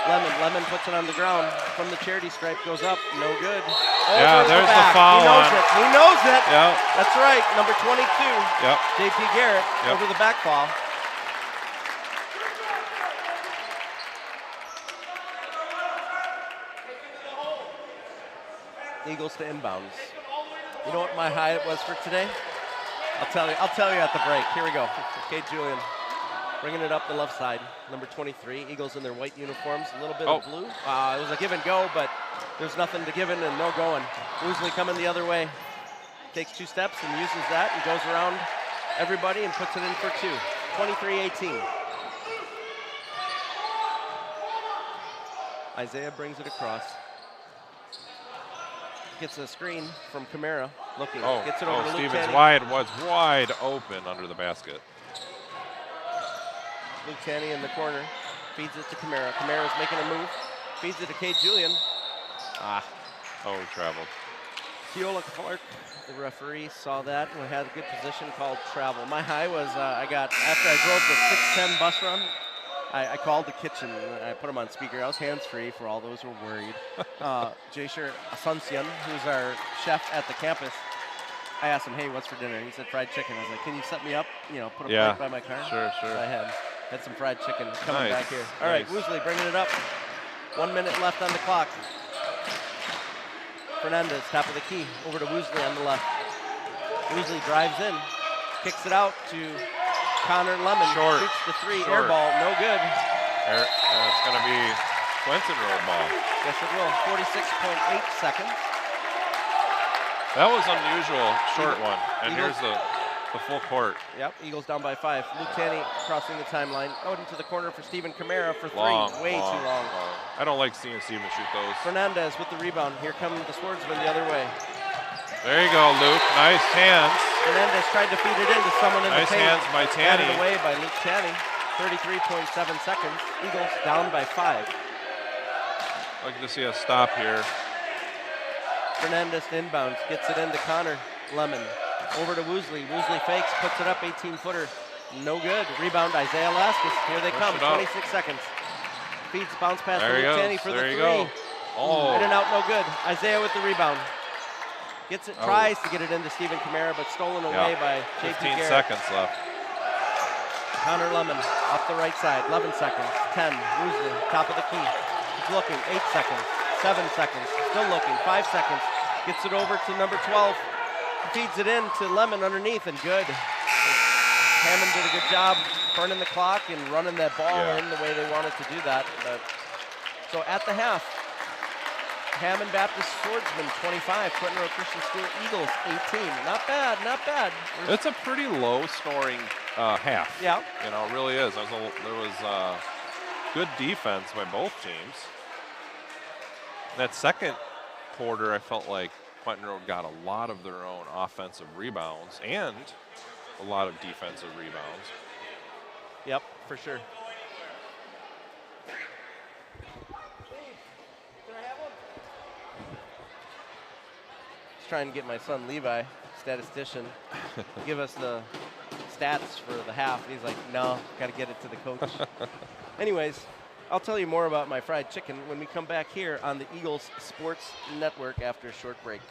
Speaker 3: Lemon. Lemon puts it on the ground. From the charity stripe, goes up, no good.
Speaker 4: Yeah, there's the foul.
Speaker 3: He knows it. He knows it.
Speaker 4: Yep.
Speaker 3: That's right. Number 22.
Speaker 4: Yep.
Speaker 3: JP Garrett over the back fall. Eagles to inbounds. You know what my highlight was for today? I'll tell you at the break. Here we go. Cade Julian bringing it up the left side. Number 23. Eagles in their white uniforms. A little bit of blue. It was a give and go, but there's nothing to give in and no going. Woosley coming the other way. Takes 2 steps and uses that and goes around everybody and puts it in for 2. 23-18. Isaiah brings it across. Gets a screen from Camara, looking. Gets it over to Luke
Speaker 4: Stevens
Speaker 3: Tanny.
Speaker 4: was wide open under the basket.
Speaker 3: Luke Tanny in the corner, feeds it to Camara. Camara's making a move, feeds it to Cade Julian.
Speaker 4: He traveled.
Speaker 3: Keola Clark, the referee, saw that and had a good position called travel. My high was after I drove the 6:10 bus run, I called the kitchen. I put them on speaker. I was hands-free for all those who were worried. Jaysher Asuncion, who's our chef at the campus, I asked him, hey, what's for dinner? He said fried chicken. I was like, can you set me up? You know, put a plate by my car?
Speaker 4: Sure.
Speaker 3: So I had some fried chicken coming back here. All right, Woosley bringing it up. 1 minute left on the clock. Fernandez, top of the key, over to Woosley on the left. Woosley drives in, kicks it out to Connor Lemon. Shoots the 3, air ball, no good.
Speaker 4: It's going to be Clinton roll ball.
Speaker 3: Yes, it will. 46.8 seconds.
Speaker 4: That was unusual, short one. And here's the full court.
Speaker 3: Yep, Eagles down by 5. Luke Tanny crossing the timeline. Out into the corner for Stephen Camara for 3. Way too long.
Speaker 4: I don't like seeing Steven shoot those.
Speaker 3: Fernandez with the rebound. Here come the swordsman the other way.
Speaker 4: There you go, Luke. Nice hands.
Speaker 3: Fernandez tried to feed it into someone in the paint.
Speaker 4: Nice hands by Tanny.
Speaker 3: Batted away by Luke Tanny. 33.7 seconds. Eagles down by 5.
Speaker 4: I'd like to see a stop here.
Speaker 3: Fernandez inbounds, gets it into Connor Lemon. Over to Woosley. Woosley fakes, puts it up, 18-footer. No good. Rebound, Isaiah Laskus. Here they come, 26 seconds. Feeds, bounce pass to Luke Tanny for the 3.
Speaker 4: Go.
Speaker 3: In and out, no good. Isaiah with the rebound. Gets it, tries to get it into Stephen Camara, but stolen away by JP
Speaker 4: 15
Speaker 3: Garrett.
Speaker 4: seconds left.
Speaker 3: Connor Lemon off the right side, 11 seconds, 10, Woosley, top of the key. He's looking, 8 seconds, 7 seconds, still looking, 5 seconds. Gets it over to number 12. Feeds it in to Lemon underneath, and good. Hammond did a good job burning the clock and running that ball in the way they wanted to do that. So at the half, Hammond Baptist Swordsman 25, Quentin Road Christian School Eagles 18. Not bad, not bad.
Speaker 4: It's a pretty low scoring half.
Speaker 3: Yeah.
Speaker 4: You know, it really is. There was good defense by both teams. That second quarter, I felt like Quentin Road got a lot of their own offensive rebounds and a lot of defensive rebounds.
Speaker 3: Yep, for sure. was trying to get my son Levi, statistician, give us the stats for the half. He's like, no, got to get it to the coach. Anyways, I'll tell you more about my fried chicken when we come back here on the Eagles Sports Network after a short break.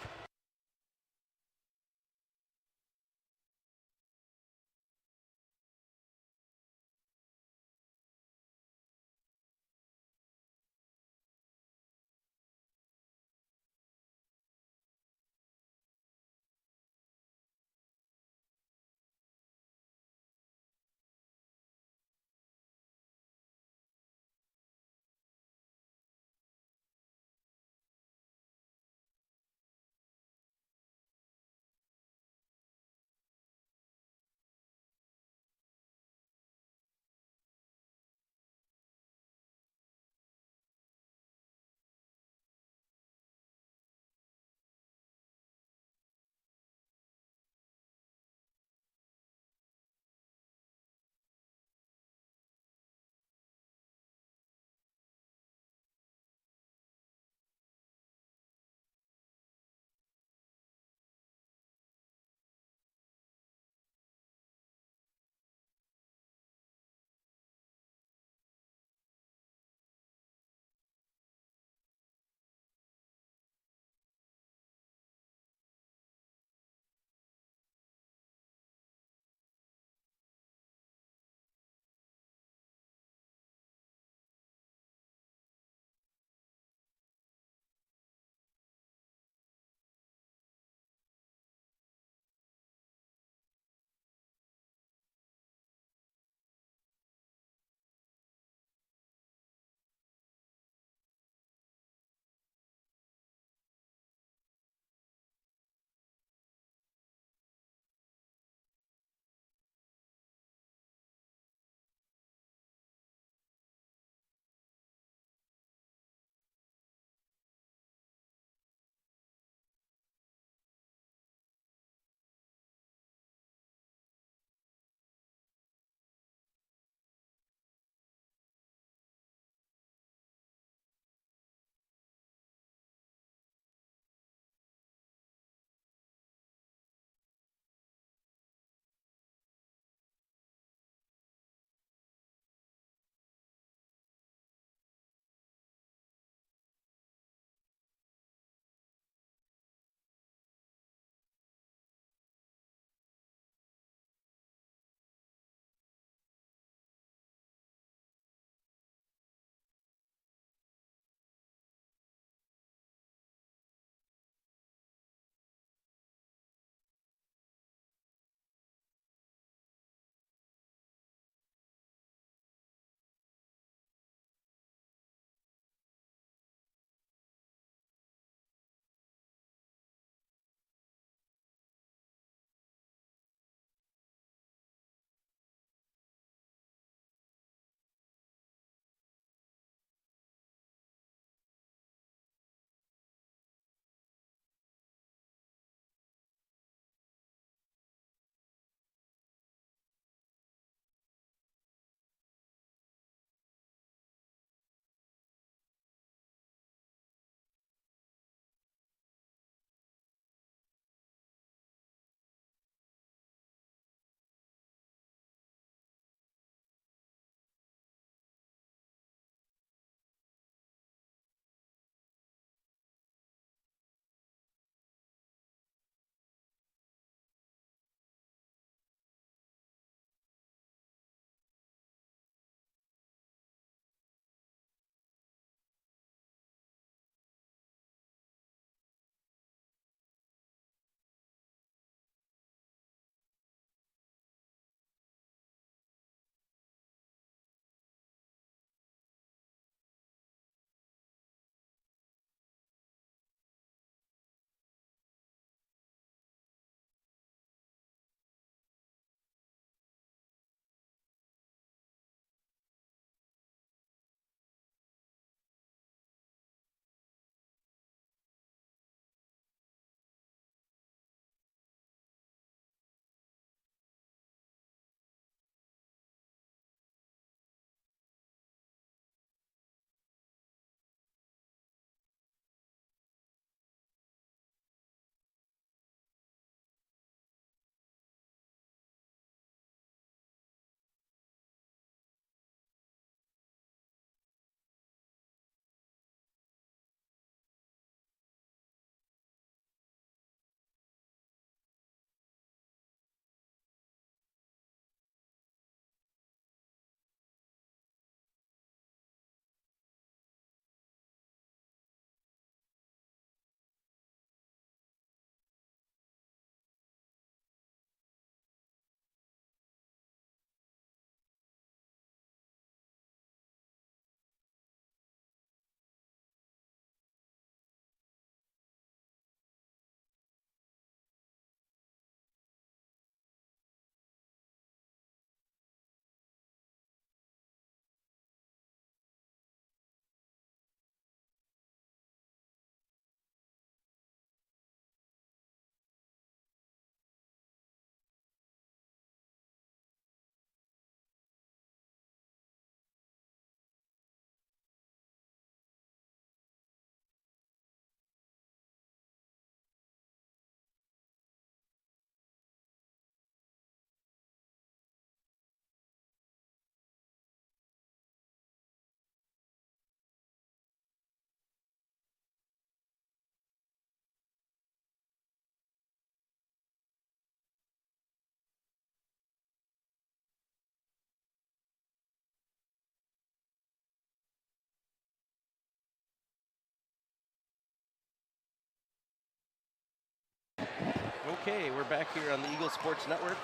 Speaker 3: Okay, we're back here on the Eagle Sports Network.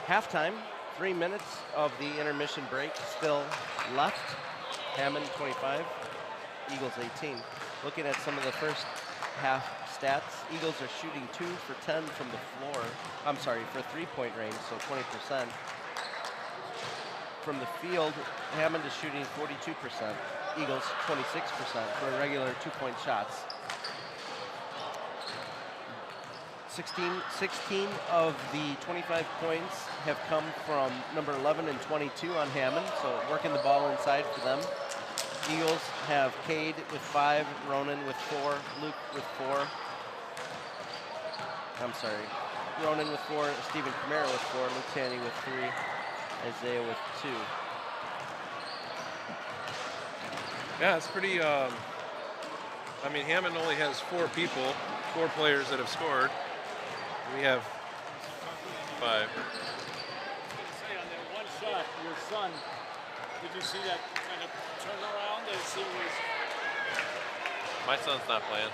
Speaker 3: Halftime, 3 minutes of the intermission break still left. Hammond 25, Eagles 18. Looking at some of the first half stats, Eagles are shooting 2 for 10 from the floor. I'm sorry, for 3-point range, so 20%. From the field, Hammond is shooting 42%, Eagles 26% for regular 2-point shots. 16 of the 25 points have come from number 11 and 22 on Hammond, so working the ball inside for them. Eagles have Cade with 5, Ronan with 4, Luke with 4. I'm sorry, Ronan with 4, Stephen Camara with 4, Luke Tanny with 3, Isaiah with 2.
Speaker 1: Yeah, it's pretty, I mean, Hammond only has 4 people, 4 players that have scored. We have 5.
Speaker 5: Say on that one shot, your son, did you see that kind of turn around and see his?
Speaker 4: My son's not playing.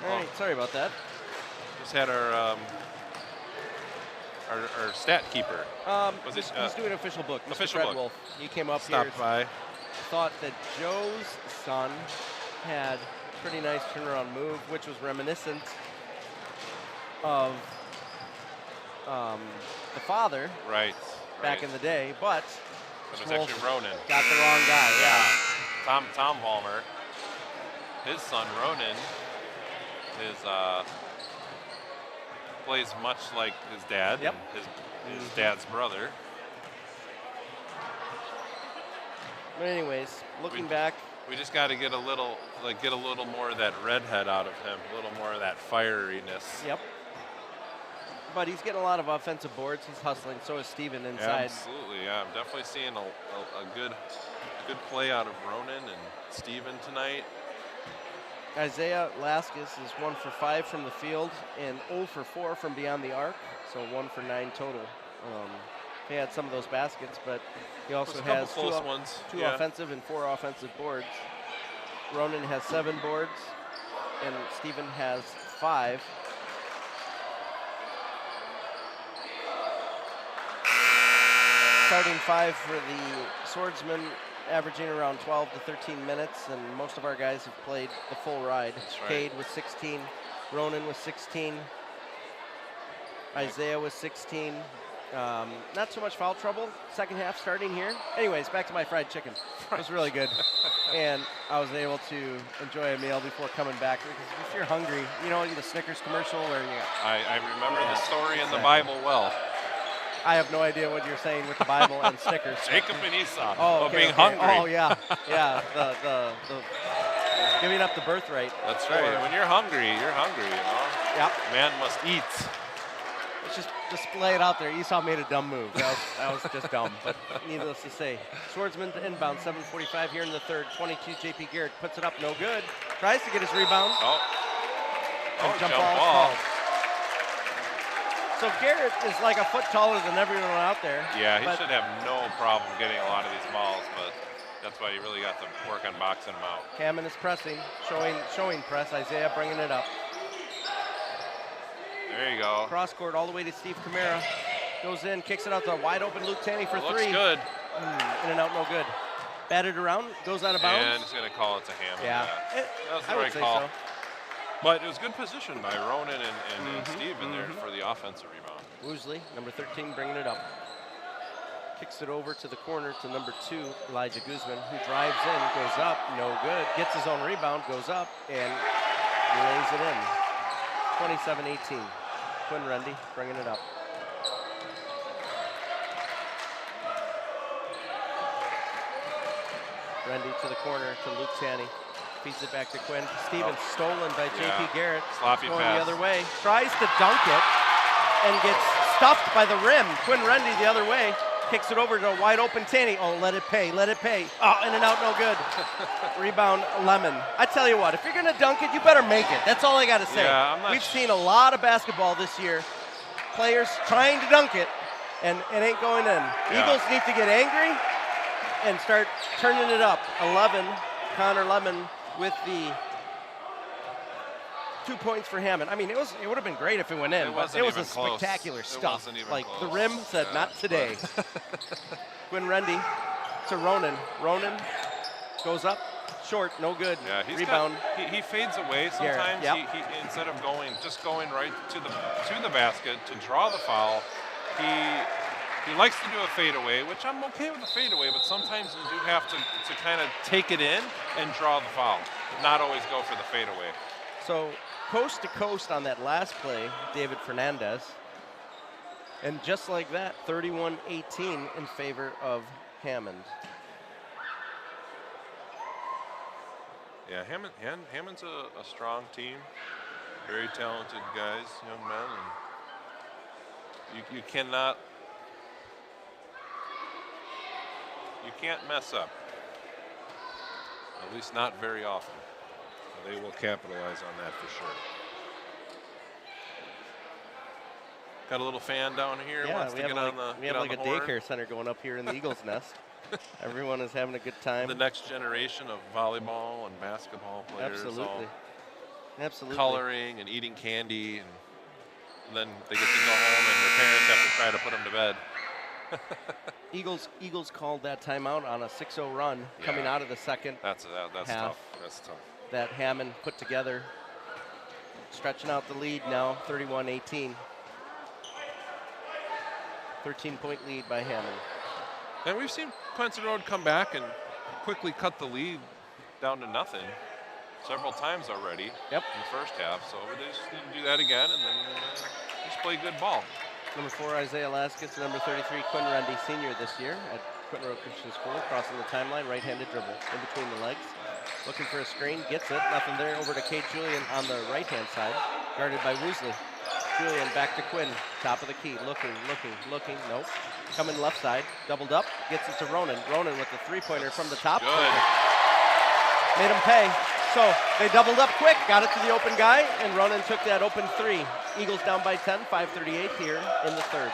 Speaker 3: All right, sorry about that.
Speaker 4: Just had our stat keeper. Was it,
Speaker 3: He's doing an official book. Mr.
Speaker 4: official
Speaker 3: Fred
Speaker 4: book.
Speaker 3: Wolf. He came up
Speaker 4: Stopped
Speaker 3: here.
Speaker 4: by.
Speaker 3: Thought that Joe's son had a pretty nice turnaround move, which was reminiscent of the father
Speaker 4: Right.
Speaker 3: back in the day, but
Speaker 4: It was
Speaker 3: Wolf
Speaker 4: actually Ronan.
Speaker 3: got the wrong guy. Yeah.
Speaker 4: Tom Vollmer. His son Ronan is plays much like his dad.
Speaker 3: Yep.
Speaker 4: and his dad's brother.
Speaker 3: But anyways, looking back,
Speaker 4: We just got to get a little more of that redhead out of him, a little more of that fieriness.
Speaker 3: yep. But he's getting a lot of offensive boards. He's hustling. So is Steven inside.
Speaker 4: Absolutely, yeah. I'm definitely seeing a good play out of Ronan and Steven tonight.
Speaker 3: Isaiah Laskus is 1 for 5 from the field and 0 for 4 from beyond the arc, so 1 for 9 total. He had some of those baskets, but he also
Speaker 4: There's a couple
Speaker 3: has
Speaker 4: close ones.
Speaker 3: two
Speaker 4: Yeah.
Speaker 3: offensive and 4 offensive boards. Ronan has 7 boards, and Steven has 5. Starting 5 for the Swordsman, averaging around 12 to 13 minutes, and most of our guys have played the full ride.
Speaker 4: That's right.
Speaker 3: Cade with 16, Ronan with 16, Isaiah with 16. Not so much foul trouble, second half starting here. Anyways, back to my fried chicken. It was really good. And I was able to enjoy a meal before coming back, because if you're hungry, you know, the Snickers commercial where you
Speaker 4: I remember the story in the
Speaker 3: Exactly.
Speaker 4: Bible well.
Speaker 3: I have no idea what you're saying with the Bible and Snickers.
Speaker 4: Jacob and Esau
Speaker 3: Oh,
Speaker 4: of
Speaker 3: okay,
Speaker 4: being
Speaker 3: okay.
Speaker 4: hungry.
Speaker 3: Oh, yeah, yeah. The giving up the birthright.
Speaker 4: That's right.
Speaker 3: Or-
Speaker 4: When you're hungry, you know.
Speaker 3: Yep.
Speaker 4: Man must eat.
Speaker 3: Let's just display it out there. Esau made a dumb move. That was just dumb. But needless to say, Swordsman to inbound. 7:45 here in the third. 22. J.P. Garrett puts it up. No good. Tries to get his rebound.
Speaker 4: Oh,
Speaker 3: And
Speaker 4: jump
Speaker 3: ball is
Speaker 4: ball.
Speaker 3: called. So Garrett is like a foot taller than everyone out there.
Speaker 4: Yeah, he
Speaker 3: but
Speaker 4: should have no problem getting a lot of these balls, but that's why you really got to work on boxing them out.
Speaker 3: Hammond is pressing, showing press. Isaiah bringing it up.
Speaker 4: There you go.
Speaker 3: Cross court all the way to Steve Camara. Goes in, kicks it out to a wide open Luke Tanny for
Speaker 4: Looks
Speaker 3: 3.
Speaker 4: good.
Speaker 3: In and out, no good. Batted around, goes out of bounds.
Speaker 4: And he's going to call it to Hammond.
Speaker 3: Yeah.
Speaker 4: That's the
Speaker 3: I would
Speaker 4: right
Speaker 3: say
Speaker 4: call.
Speaker 3: so.
Speaker 4: But it was good position by Ronan and Steve in there for the offensive rebound.
Speaker 3: Woosley, number 13, bringing it up. Kicks it over to the corner to number 2, Elijah Guzman, who drives in, goes up, no good. Gets his own rebound, goes up, and lays it in. 27-18. Quinn Rendy bringing it up. Rendy to the corner to Luke Tanny. Feeds it back to Quinn. Stevens stolen by
Speaker 4: Yeah.
Speaker 3: J.P. Garrett.
Speaker 4: Sloppy
Speaker 3: Going
Speaker 4: pass.
Speaker 3: the other way. Tries to dunk it and gets stuffed by the rim. Quinn Rendy the other way. Kicks it over to a wide open Tanny. Oh, let it pay, let it pay. Oh, in and out, no good. Rebound, Lemon. I tell you what, if you're going to dunk it, you better make it. That's all I got to say.
Speaker 4: Yeah, I'm not
Speaker 3: We've seen a lot of basketball this year. Players trying to dunk it, and it ain't going in.
Speaker 4: Yeah.
Speaker 3: Eagles need to get angry and start turning it up. 11, Connor Lemon with the 2 points for Hammond. I mean, it would have been great if it went in.
Speaker 4: It
Speaker 3: but
Speaker 4: wasn't
Speaker 3: it was
Speaker 4: even
Speaker 3: a
Speaker 4: close.
Speaker 3: spectacular
Speaker 4: It
Speaker 3: stuff.
Speaker 4: wasn't even
Speaker 3: Like
Speaker 4: close.
Speaker 3: the rim said,
Speaker 4: Yeah,
Speaker 3: not today. Quinn Rendy to Ronan. Ronan goes up, short, no good.
Speaker 4: Yeah,
Speaker 3: Rebound.
Speaker 4: He fades away
Speaker 3: Garrett,
Speaker 4: sometimes.
Speaker 3: yep.
Speaker 4: He instead of going right to the basket to draw the foul, he likes to do a fadeaway, which I'm okay with a fadeaway, but sometimes you do have to kind of take it in and draw the foul, not always go for the fadeaway.
Speaker 3: So coast to coast on that last play, David Fernandez. And just like that, 31-18 in favor of Hammond.
Speaker 4: Yeah, Hammond's a strong team, very talented guys, young men, and you can't mess up. At least not very often. They will capitalize on that for sure. Got a little fan down here.
Speaker 3: Yeah,
Speaker 4: Wants to get on the
Speaker 3: we have
Speaker 4: get on
Speaker 3: like a
Speaker 4: the horn.
Speaker 3: daycare center going up here in the Eagles Nest. Everyone is having a good time.
Speaker 4: The next generation of volleyball and basketball players.
Speaker 3: Absolutely.
Speaker 4: All
Speaker 3: Absolutely.
Speaker 4: coloring and eating candy, and then they get to go home and their parents have to try to put them to bed.
Speaker 3: Eagles called that timeout on a 6-0 run coming
Speaker 4: Yeah.
Speaker 3: out of the second.
Speaker 4: That's
Speaker 3: Half.
Speaker 4: tough. That's tough.
Speaker 3: That Hammond put together. Stretching out the lead now, 31-18. 13-point lead by Hammond.
Speaker 4: And we've seen Clemson Road come back and quickly cut the lead down to nothing several times already.
Speaker 3: Yep.
Speaker 4: In the first half. So they just need to do that again and then just play good ball.
Speaker 3: Number 4, Isaiah Laskis. Number 33, Quinn Rendy, senior this year at Quinton Road Christian School. Crossing the timeline, right-handed dribble in between the legs. Looking for a screen, gets it. Nothing there. Over to Kate Julian on the right-hand side, guarded by Woosley. Julian back to Quinn, top of the key. Looking. Nope. Coming left side, doubled up, gets it to Ronan. Ronan with the three-pointer from the top.
Speaker 4: Good.
Speaker 3: Made him pay. So they doubled up quick, got it to the open guy, and Ronan took that open three. Eagles down by 10, 5:38 here in the third.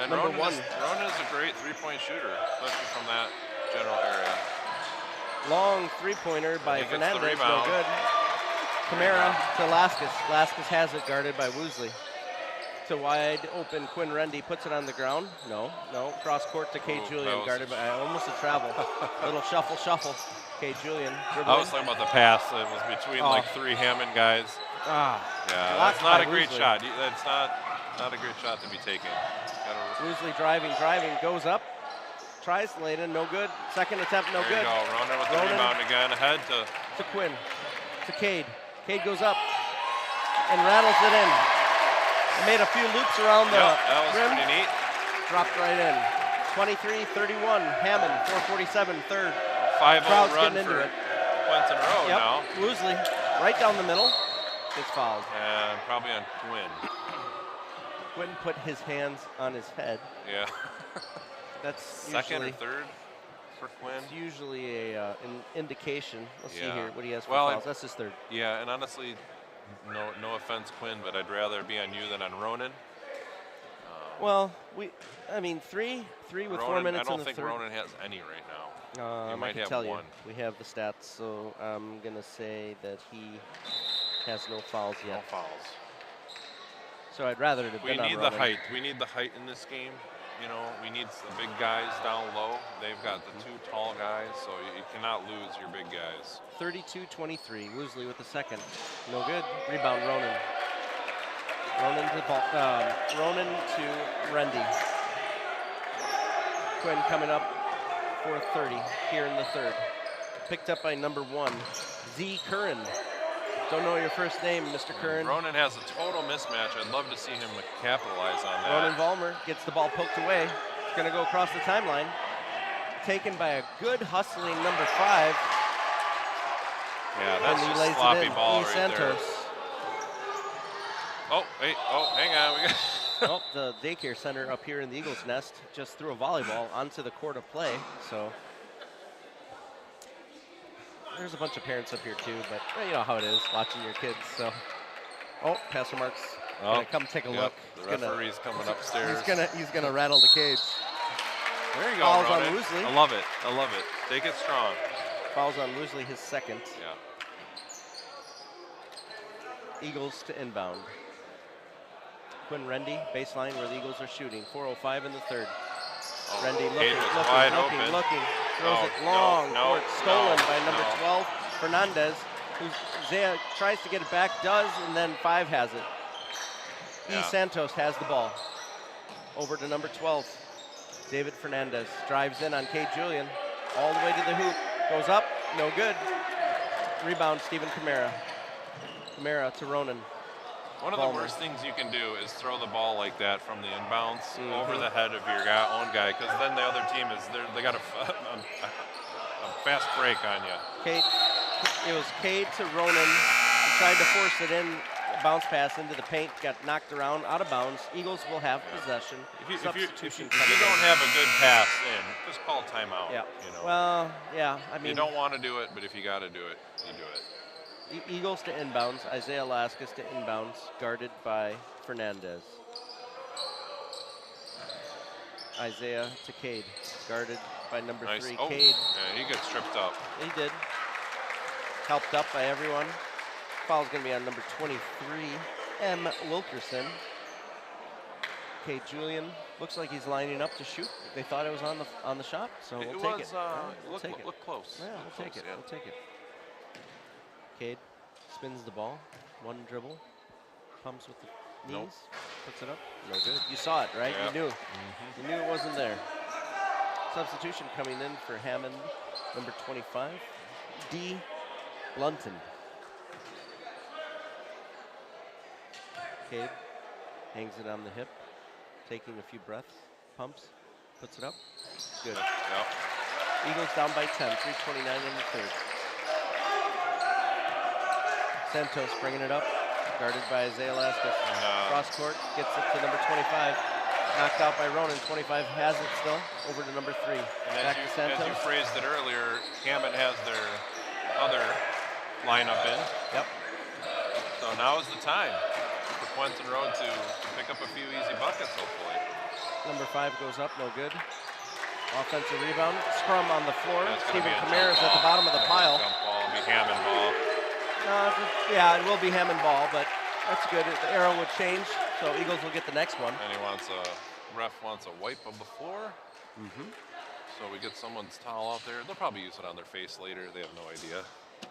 Speaker 4: And
Speaker 3: Number
Speaker 4: Ronan
Speaker 3: one.
Speaker 4: Is a great three-point shooter, especially from that general area.
Speaker 3: Long three-pointer by
Speaker 4: He gets the
Speaker 3: Fernandez, no
Speaker 4: rebound.
Speaker 3: good. Camara to Laskis. Laskis has it, guarded by Woosley. To wide open Quinn Rendy, puts it on the ground. No. Cross court to Kate
Speaker 4: Oh,
Speaker 3: Julian,
Speaker 4: that was
Speaker 3: guarded by almost a travel. Little shuffle. Kate Julian
Speaker 4: I
Speaker 3: dribbling.
Speaker 4: was talking about the pass. It was between like
Speaker 3: Oh.
Speaker 4: 3 Hammond guys. Yeah,
Speaker 3: Blocked
Speaker 4: that's not
Speaker 3: by
Speaker 4: a great
Speaker 3: Woosley.
Speaker 4: shot. That's not a great shot to be taken.
Speaker 3: Woosley driving, goes up. Tries to lay it in, no good. Second attempt, no
Speaker 4: There
Speaker 3: good.
Speaker 4: you go. Ronan with the
Speaker 3: Ronan.
Speaker 4: rebound again. Ahead to
Speaker 3: To Quinn, to Cade. Cade goes up and rattles it in. Made a few loops around the
Speaker 4: that was
Speaker 3: rim.
Speaker 4: pretty neat.
Speaker 3: Dropped right in. 23-31, Hammond, 4:47, third.
Speaker 4: 5-0
Speaker 3: Crowd's
Speaker 4: run
Speaker 3: getting into
Speaker 4: for
Speaker 3: it.
Speaker 4: Clinton Road now.
Speaker 3: Woosley, right down the middle, gets fouled.
Speaker 4: And probably on Quinn.
Speaker 3: Quinn put his hands on his head.
Speaker 4: Yeah.
Speaker 3: That's
Speaker 4: Second or third for Quinn.
Speaker 3: It's usually an indication. Let's see
Speaker 4: Yeah.
Speaker 3: here what he has for
Speaker 4: Well,
Speaker 3: fouls. That's his third.
Speaker 4: Yeah, and honestly, no offense, Quinn, but I'd rather be on you than on Ronan.
Speaker 3: Well, three with 4
Speaker 4: Ronan,
Speaker 3: minutes
Speaker 4: I
Speaker 3: in
Speaker 4: don't
Speaker 3: the
Speaker 4: think
Speaker 3: third.
Speaker 4: Ronan has any right now.
Speaker 3: I
Speaker 4: might
Speaker 3: can
Speaker 4: have
Speaker 3: tell
Speaker 4: one.
Speaker 3: you. We have the stats, so I'm going to say that he has no fouls
Speaker 4: No
Speaker 3: yet.
Speaker 4: fouls.
Speaker 3: So I'd rather it have
Speaker 4: We
Speaker 3: been on
Speaker 4: need the
Speaker 3: Ronan.
Speaker 4: height. We need the height in this game. You know, we need the big guys down low. They've got the 2 tall guys, so you cannot lose your big guys.
Speaker 3: 32-23. Woosley with the second. No good. Rebound, Ronan. Ronan to Rendy. Quinn coming up for 30 here in the third. Picked up by number 1, Z. Curran. Don't know your first name, Mr. Curran.
Speaker 4: Ronan has a total mismatch. I'd love to see him capitalize on that.
Speaker 3: Ronan Vollmer gets the ball poked away. It's going to go across the timeline. Taken by a good hustling number 5,
Speaker 4: Yeah, that's
Speaker 3: and he
Speaker 4: just
Speaker 3: lays
Speaker 4: sloppy
Speaker 3: it in.
Speaker 4: ball
Speaker 3: E.
Speaker 4: right there.
Speaker 3: Santos.
Speaker 4: Oh, wait. Oh, hang on. We got
Speaker 3: Oh, the daycare center up here in the Eagles' nest just threw a volleyball onto the court of play. So there's a bunch of parents up here too, but you know how it is watching your kids. So, oh, Pastor Mark's gonna come take a look.
Speaker 4: The referee's coming upstairs.
Speaker 3: He's gonna rattle the cage.
Speaker 4: There you go,
Speaker 3: Fouls on
Speaker 4: Ronan.
Speaker 3: Woosley.
Speaker 4: I love it. I love it. Take it strong.
Speaker 3: Fouls on Woosley, his second.
Speaker 4: Yeah.
Speaker 3: Eagles to inbound. Quinn Rendy, baseline where the Eagles are shooting. 4:05 in the third.
Speaker 4: Oh,
Speaker 3: Rendy
Speaker 4: Cade was wide open.
Speaker 3: looking. Throws
Speaker 4: No,
Speaker 3: it long.
Speaker 4: no,
Speaker 3: Court stolen
Speaker 4: no,
Speaker 3: by number
Speaker 4: no.
Speaker 3: 12, Fernandez. Who Zaya tries to get it back, does, and then 5 has it. E.
Speaker 4: Yeah.
Speaker 3: Santos has the ball. Over to number 12. David Fernandez drives in on Cade Julian. All the way to the hoop. Goes up, no good. Rebound, Stephen Camara. Camara to Ronan.
Speaker 4: One of
Speaker 3: Ballman.
Speaker 4: the worst things you can do is throw the ball like that from the inbounds over the head of your own guy, because then the other team they got a fast break on you.
Speaker 3: It was Cade to Ronan. He tried to force it in, bounce pass into the paint, got knocked around, out of bounds. Eagles will have possession.
Speaker 4: If you
Speaker 3: Substitution
Speaker 4: don't
Speaker 3: coming in.
Speaker 4: have a good pass in, just call timeout.
Speaker 3: Yeah.
Speaker 4: You know.
Speaker 3: Well, yeah. I mean,
Speaker 4: you don't want to do it, but if you got to do it, you do it.
Speaker 3: Eagles to inbounds. Isaiah Laskus to inbounds, guarded by Fernandez. Isaiah to Cade, guarded by number 3,
Speaker 4: Oh,
Speaker 3: Cade.
Speaker 4: yeah, he gets tripped up.
Speaker 3: He did. Helped up by everyone. Foul's going to be on number 23, M. Wilkerson. Cade Julian looks like he's lining up to shoot. They thought it was on the shot, so we'll take it. We'll take it.
Speaker 4: Look close.
Speaker 3: Yeah, we'll take it. We'll take it. Cade spins the ball, one dribble, pumps with the knees, puts it up. No good. You saw it, right?
Speaker 4: Yep.
Speaker 3: You knew. You knew it wasn't there. Substitution coming in for Hammond, number 25, D. Blunton. Cade hangs it on the hip, taking a few breaths, pumps, puts it up. Good.
Speaker 4: Yep.
Speaker 3: Eagles down by 10, 3:29 in the third. Santos bringing it up, guarded by Isaiah Laskus. Cross court, gets it to number 25. Knocked out by Ronan. 25 has it still. Over to number 3.
Speaker 4: And
Speaker 3: Back to Santos.
Speaker 4: as you phrased it earlier, Hammond has their other lineup in.
Speaker 3: Yep.
Speaker 4: So now is the time for Quentin Road to pick up a few easy buckets, hopefully.
Speaker 3: Number 5 goes up, no good. Offensive rebound. Scrum on the floor.
Speaker 4: That's gonna
Speaker 3: Stephen
Speaker 4: be a
Speaker 3: Kamara is
Speaker 4: jump
Speaker 3: at the
Speaker 4: ball.
Speaker 3: bottom of the pile.
Speaker 4: Jump ball, it'll be Hammond ball.
Speaker 3: Yeah, it will be Hammond ball, but that's good. The arrow would change, so Eagles will get the next one.
Speaker 4: And ref wants a wipe of the floor. So we get someone's towel out there. They'll probably use it on their face later. They have no idea.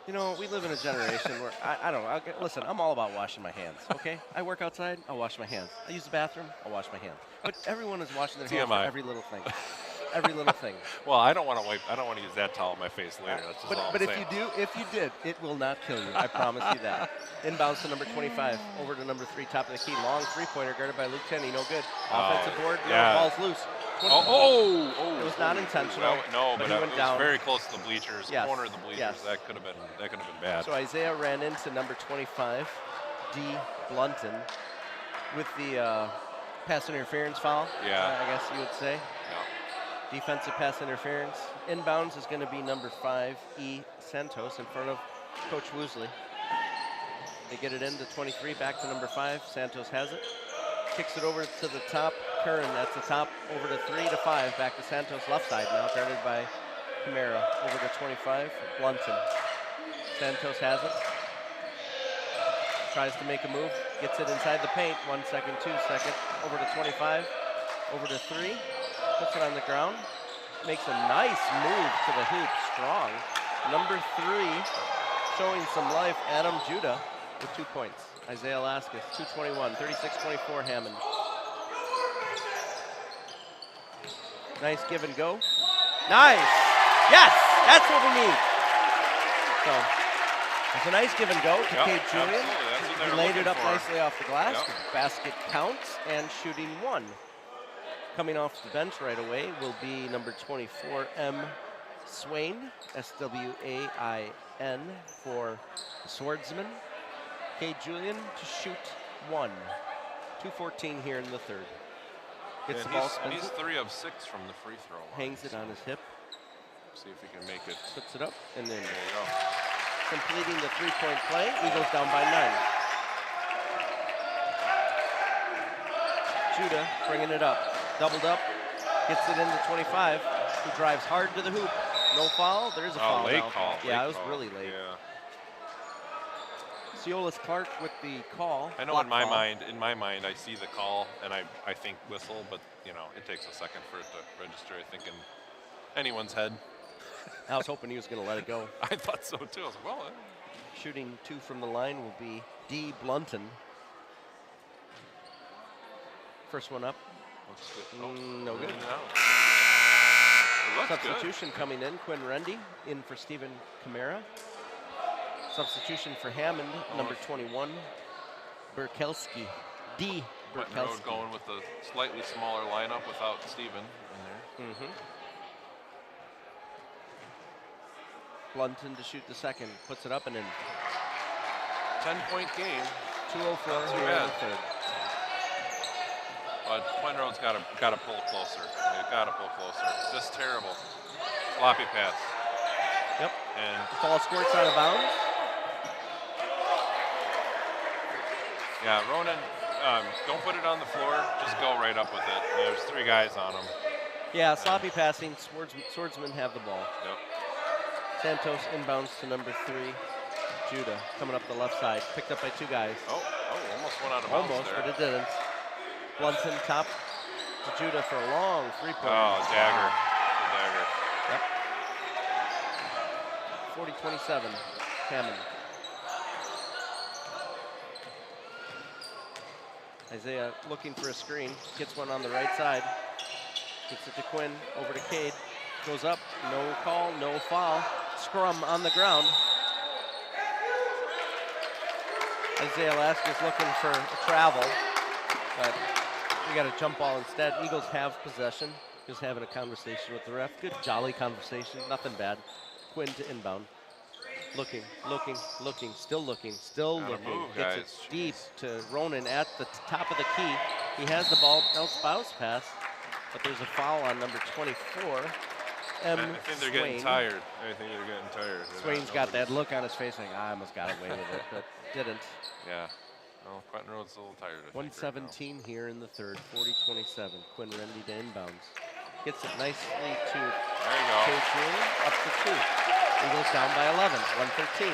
Speaker 3: You know, we live in a generation where, I don't know, listen, I'm all about washing my hands, okay? I work outside, I'll wash my hands. I use the bathroom, I'll wash my hands. But everyone is washing their hands for
Speaker 4: TMI.
Speaker 3: every little thing. Every little thing.
Speaker 4: Well, I don't want to use that towel on my face later. That's just all
Speaker 3: But
Speaker 4: I'm
Speaker 3: if
Speaker 4: saying.
Speaker 3: if you did, it will not kill you. I promise you that. Inbounds to number 25, over to number 3, top of the key. Long three-pointer guarded by Luke Tenney, no good. Offensive board,
Speaker 4: yeah.
Speaker 3: ball's loose.
Speaker 4: It
Speaker 3: was not intentional,
Speaker 4: No,
Speaker 3: but
Speaker 4: but
Speaker 3: he
Speaker 4: it
Speaker 3: went
Speaker 4: was
Speaker 3: down.
Speaker 4: very close to the bleachers,
Speaker 3: Yes,
Speaker 4: corner of the bleachers.
Speaker 3: yes.
Speaker 4: That could have been bad.
Speaker 3: So Isaiah ran into number 25, D. Blunton, with the pass interference foul,
Speaker 4: Yeah.
Speaker 3: I guess you would say.
Speaker 4: Yeah.
Speaker 3: Defensive pass interference. Inbounds is going to be number 5, E. Santos, in front of Coach Woosley. They get it into 23, back to number 5. Santos has it. Kicks it over to the top. Curran at the top, over to 3 to 5. Back to Santos, left side now, guarded by Camara. Over to 25, Blunton. Santos has it. Tries to make a move. Gets it inside the paint. 1 second, 2 second. Over to 25. Over to 3. Puts it on the ground. Makes a nice move to the hoop. Strong. Number 3, showing some life, Adam Judah with 2 points. Isaiah Laskus, 2:21, 36-24 Hammond. Nice give and go. Nice! Yes! That's what we need. So, it's a nice give and go to Cade Julian.
Speaker 4: Absolutely. That's what
Speaker 3: He
Speaker 4: they're
Speaker 3: laid
Speaker 4: looking
Speaker 3: it up
Speaker 4: for.
Speaker 3: nicely off the glass.
Speaker 4: Yep.
Speaker 3: The basket counts, and shooting 1. Coming off the bench right away will be number 24, M. Swain, Swain. N for the swordsman. Cade Julian to shoot 1. 2:14 here in the third. Gets the ball,
Speaker 4: and
Speaker 3: spins
Speaker 4: he's
Speaker 3: it,
Speaker 4: 3 of 6 from the free throw line.
Speaker 3: hangs it on his hip,
Speaker 4: See if he can make it.
Speaker 3: puts it up, and then
Speaker 4: There you go.
Speaker 3: completing the three-point play. Eagles down by 9. Judah bringing it up, doubled up, gets it into 25, who drives hard to the hoop. No foul, there's a foul
Speaker 4: late
Speaker 3: now.
Speaker 4: call.
Speaker 3: Yeah,
Speaker 4: late
Speaker 3: it was
Speaker 4: call.
Speaker 3: really late.
Speaker 4: Yeah.
Speaker 3: Ciolis Clark with the call.
Speaker 4: I know
Speaker 3: block
Speaker 4: in my
Speaker 3: foul.
Speaker 4: mind, I see the call and I think whistle, but you know, it takes a second for it to register. I think in anyone's head.
Speaker 3: I was hoping he was going to let it go.
Speaker 4: I thought so too. I was like, well,
Speaker 3: Shooting 2 from the line will be D. Blunton. First one up.
Speaker 4: looks good. Oh,
Speaker 3: No good.
Speaker 4: in and out. It looks good.
Speaker 3: Substitution coming in. Quinn Rendy in for Stephen Camara. Substitution for Hammond, number 21. Burkelski. D.
Speaker 4: Quentin Road
Speaker 3: Burkelski.
Speaker 4: going with the slightly smaller lineup without Steven in there.
Speaker 3: Blunton to shoot the second. Puts it up and in.
Speaker 4: 10-point game.
Speaker 3: 2:04
Speaker 4: Not too
Speaker 3: here in
Speaker 4: bad.
Speaker 3: the third.
Speaker 4: But Quentin Road's got to pull closer. They've got to pull closer. Just terrible. Sloppy pass.
Speaker 3: Yep.
Speaker 4: And
Speaker 3: The ball squirts out of bounds.
Speaker 4: yeah, Ronan, don't put it on the floor. Just go right up with it. There's 3 guys on him.
Speaker 3: Yeah, sloppy passing. Swordsmen have the ball.
Speaker 4: Yep.
Speaker 3: Santos inbounds to number 3. Judah coming up the left side. Picked up by 2 guys.
Speaker 4: Oh, almost went out of bounds
Speaker 3: Almost,
Speaker 4: there.
Speaker 3: but it didn't. Blunton top to Judah for a long three-pointer.
Speaker 4: Oh, dagger. The dagger.
Speaker 3: Yep. 40-27, Hammond. Isaiah looking for a screen. Gets one on the right side. Gets it to Quinn. Over to Cade. Goes up. No call, no foul. Scrum on the ground. Isaiah Laskus looking for a travel, but we got a jump ball instead. Eagles have possession. Just having a conversation with the ref. Good, jolly conversation. Nothing bad. Quinn to inbound. Looking, still looking.
Speaker 4: Gotta move,
Speaker 3: Gets
Speaker 4: guys.
Speaker 3: it deep to Ronan at the top of the key. He has the ball. Bounce pass, but there's a foul on number 24.
Speaker 4: I think they're getting
Speaker 3: Swain.
Speaker 4: tired. I think they're getting tired.
Speaker 3: Swain's got that look on his face saying, I almost got away with it, but didn't.
Speaker 4: Yeah. Well, Quentin Road's a little tired. I think, right now.
Speaker 3: 117 here in the third, 40-27. Quinn Rendy to inbounds. Gets it nicely to
Speaker 4: There you go.
Speaker 3: Cade Julian, up to 2. Eagles down by 11, 113.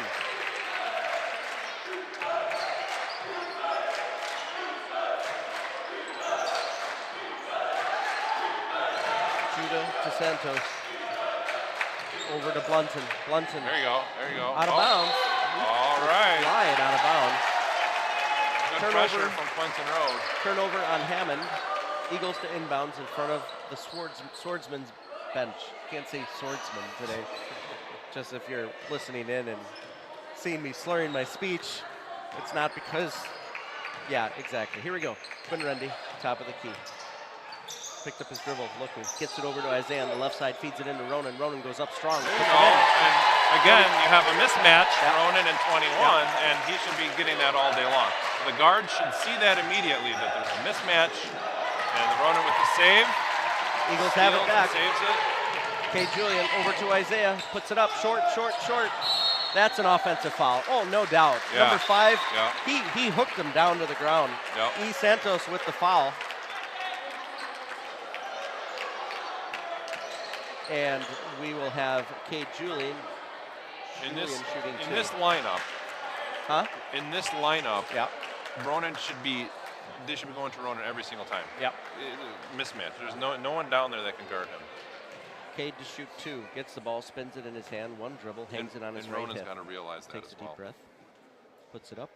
Speaker 3: Judah to Santos. Over to Blunton. Blunton
Speaker 4: There you go. There you go.
Speaker 3: out of bounds.
Speaker 4: All right.
Speaker 3: Flying out of bounds.
Speaker 4: Good
Speaker 3: Turnover.
Speaker 4: pressure from Quentin Road.
Speaker 3: Turnover on Hammond. Eagles to inbounds in front of the swordsman's bench. Can't say swordsman today. Just if you're listening in and seeing me slurring my speech, it's not because, yeah, exactly. Here we go. Quinn Rendy, top of the key. Picked up his dribble, looking. Gets it over to Isaiah on the left side, feeds it into Ronan. Ronan goes up strong.
Speaker 4: There you
Speaker 3: puts it
Speaker 4: go.
Speaker 3: in.
Speaker 4: And again, you have a mismatch,
Speaker 3: Yep.
Speaker 4: Ronan and 21, and he should be getting that all day long. The guard should see that immediately, that there's a mismatch, and Ronan with the save.
Speaker 3: Eagles have it
Speaker 4: steals and
Speaker 3: back.
Speaker 4: Saves it.
Speaker 3: Cade Julian over to Isaiah, puts it up, short. That's an offensive foul. Oh, no doubt.
Speaker 4: Yeah.
Speaker 3: Number 5,
Speaker 4: Yeah.
Speaker 3: he hooked him down to the ground.
Speaker 4: Yep.
Speaker 3: E. Santos with the foul. And we will have Cade Julian
Speaker 4: In this
Speaker 3: shooting
Speaker 4: in
Speaker 3: 2.
Speaker 4: this lineup,
Speaker 3: Huh?
Speaker 4: Ronan they should be going to Ronan every single time.
Speaker 3: Yep.
Speaker 4: Mismatch. There's no one down there that can guard him.
Speaker 3: Cade to shoot 2. Gets the ball, spins it in his hand, one dribble, hangs it on his
Speaker 4: and
Speaker 3: right
Speaker 4: Ronan's
Speaker 3: hip.
Speaker 4: got to realize that
Speaker 3: Takes
Speaker 4: as
Speaker 3: a deep
Speaker 4: well.
Speaker 3: breath. Puts it up.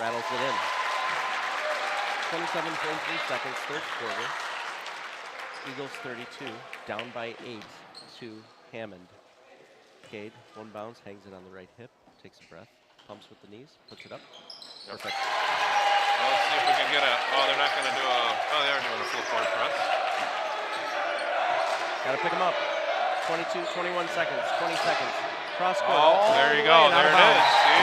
Speaker 3: Rattles it in. 27.3 seconds, third quarter. Eagles 32, down by 8 to Hammond. Cade, one bounce, hangs it on the right hip, takes a breath, pumps with the knees, puts it up.
Speaker 4: Yep.
Speaker 3: Perfect.
Speaker 4: Well, let's see if we can get a. Oh, they're not going to do a. Oh, they are doing a full court press.
Speaker 3: Got to pick him up. 21 seconds, 20 seconds. Cross court.
Speaker 4: Oh, there you go. There it is. See?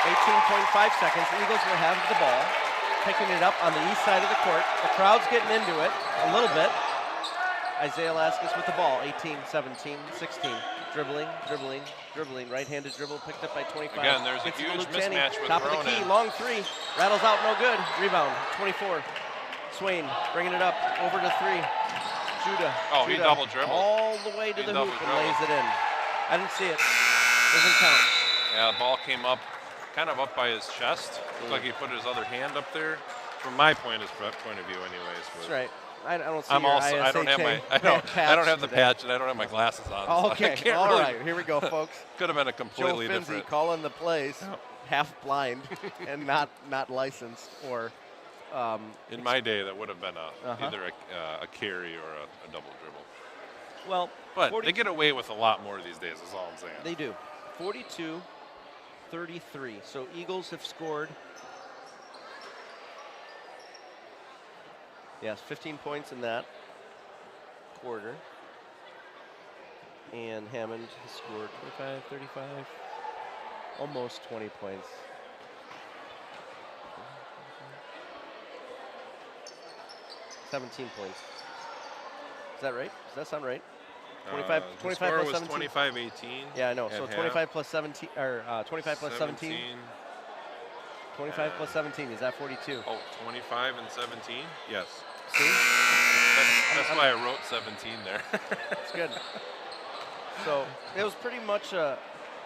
Speaker 3: 18.5 seconds. Eagles will have the ball, picking it up on the east side of the court. The crowd's getting into it a little bit. Isaiah Laskus with the ball. 18, 17, 16. Dribbling. Right-handed dribble picked up by 25.
Speaker 4: Again, there's a
Speaker 3: Gets it to
Speaker 4: huge
Speaker 3: Luciani.
Speaker 4: mismatch with
Speaker 3: Top of the key,
Speaker 4: Ronan.
Speaker 3: long three. Rattles out, no good. Rebound, 24. Swain bringing it up over to three. Judah.
Speaker 4: Oh, he
Speaker 3: Judah
Speaker 4: double dribbled.
Speaker 3: all the way to
Speaker 4: He
Speaker 3: the
Speaker 4: double
Speaker 3: hoop and
Speaker 4: dribbled.
Speaker 3: lays it in. I didn't see it. Doesn't count.
Speaker 4: Yeah, the ball came up, kind of up by his chest. Looked like he put his other hand up there. From my point of view, anyways.
Speaker 3: That's right. I don't see
Speaker 4: I'm
Speaker 3: your
Speaker 4: also. I don't have my. I don't have the patch, and I don't have my glasses on.
Speaker 3: Oh,
Speaker 4: so I
Speaker 3: okay.
Speaker 4: can't
Speaker 3: All
Speaker 4: really-
Speaker 3: right. Here we go, folks.
Speaker 4: Could have been a
Speaker 3: Joe
Speaker 4: completely
Speaker 3: Finzi
Speaker 4: different.
Speaker 3: calling the plays, half blind and not licensed or.
Speaker 4: In my day, that would have been
Speaker 3: Uh-huh.
Speaker 4: either a carry or a double dribble.
Speaker 3: Well,
Speaker 4: But
Speaker 3: 40
Speaker 4: they get away with a lot more these days. Is all I'm saying.
Speaker 3: They do. 42-33. So Eagles have scored. Yes, 15 points in that quarter. And Hammond has scored 25, 35, almost 20 points. $17 points. Is that right? Does that sound right? 25
Speaker 4: the
Speaker 3: 25
Speaker 4: score
Speaker 3: plus
Speaker 4: was
Speaker 3: 17?
Speaker 4: 25-18.
Speaker 3: Yeah, I know.
Speaker 4: at
Speaker 3: So
Speaker 4: half.
Speaker 3: 25 plus 17, or 25 plus 17. 25 plus 17, is that 42?
Speaker 4: Oh, 25 and 17? Yes.
Speaker 3: See?
Speaker 4: That's why I wrote 17 there.
Speaker 3: That's good. So it was pretty much a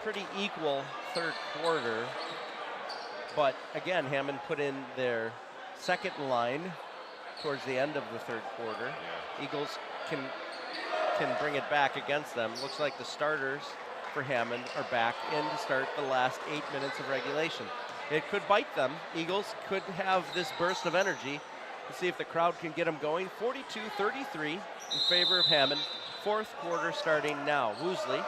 Speaker 3: pretty equal third quarter. But again, Hammond put in their second line towards the end of the third quarter.
Speaker 4: Yeah.
Speaker 3: Eagles can bring it back against them. Looks like the starters for Hammond are back in to start the last 8 minutes of regulation. It could bite them. Eagles could have this burst of energy to see if the crowd can get them going. 42-33 in favor of Hammond. Fourth quarter starting now. Woosley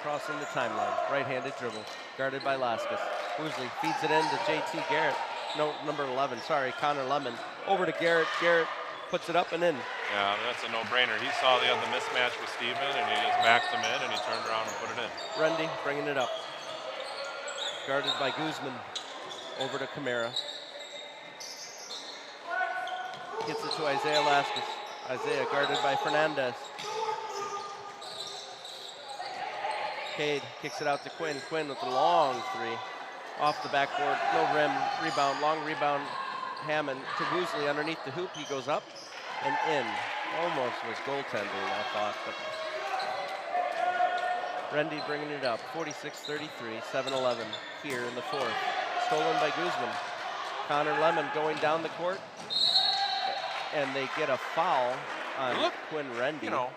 Speaker 3: crossing the timeline. Right-handed dribble. Guarded by Laskus. Woosley feeds it in to JT Garrett. No, number 11, sorry, Connor Lemon. Over to Garrett. Garrett puts it up and in.
Speaker 4: Yeah, that's a no-brainer. He saw the other mismatch with Steven, and he just backed him in, and he turned around and put it in.
Speaker 3: Rendy bringing it up. Guarded by Guzman. Over to Camara. Gets it to Isaiah Laskus. Isaiah guarded by Fernandez. Cade kicks it out to Quinn. Quinn with a long three. Off the backboard, no rim, rebound, long rebound. Hammond to Woosley underneath the hoop. He goes up and in. Almost was goaltending, I thought, but Rendy bringing it up. 46-33, 7-11 here in the fourth. Stolen by Guzman. Connor Lemon going down the court, and they get a foul on Quinn Rendy.
Speaker 4: You know,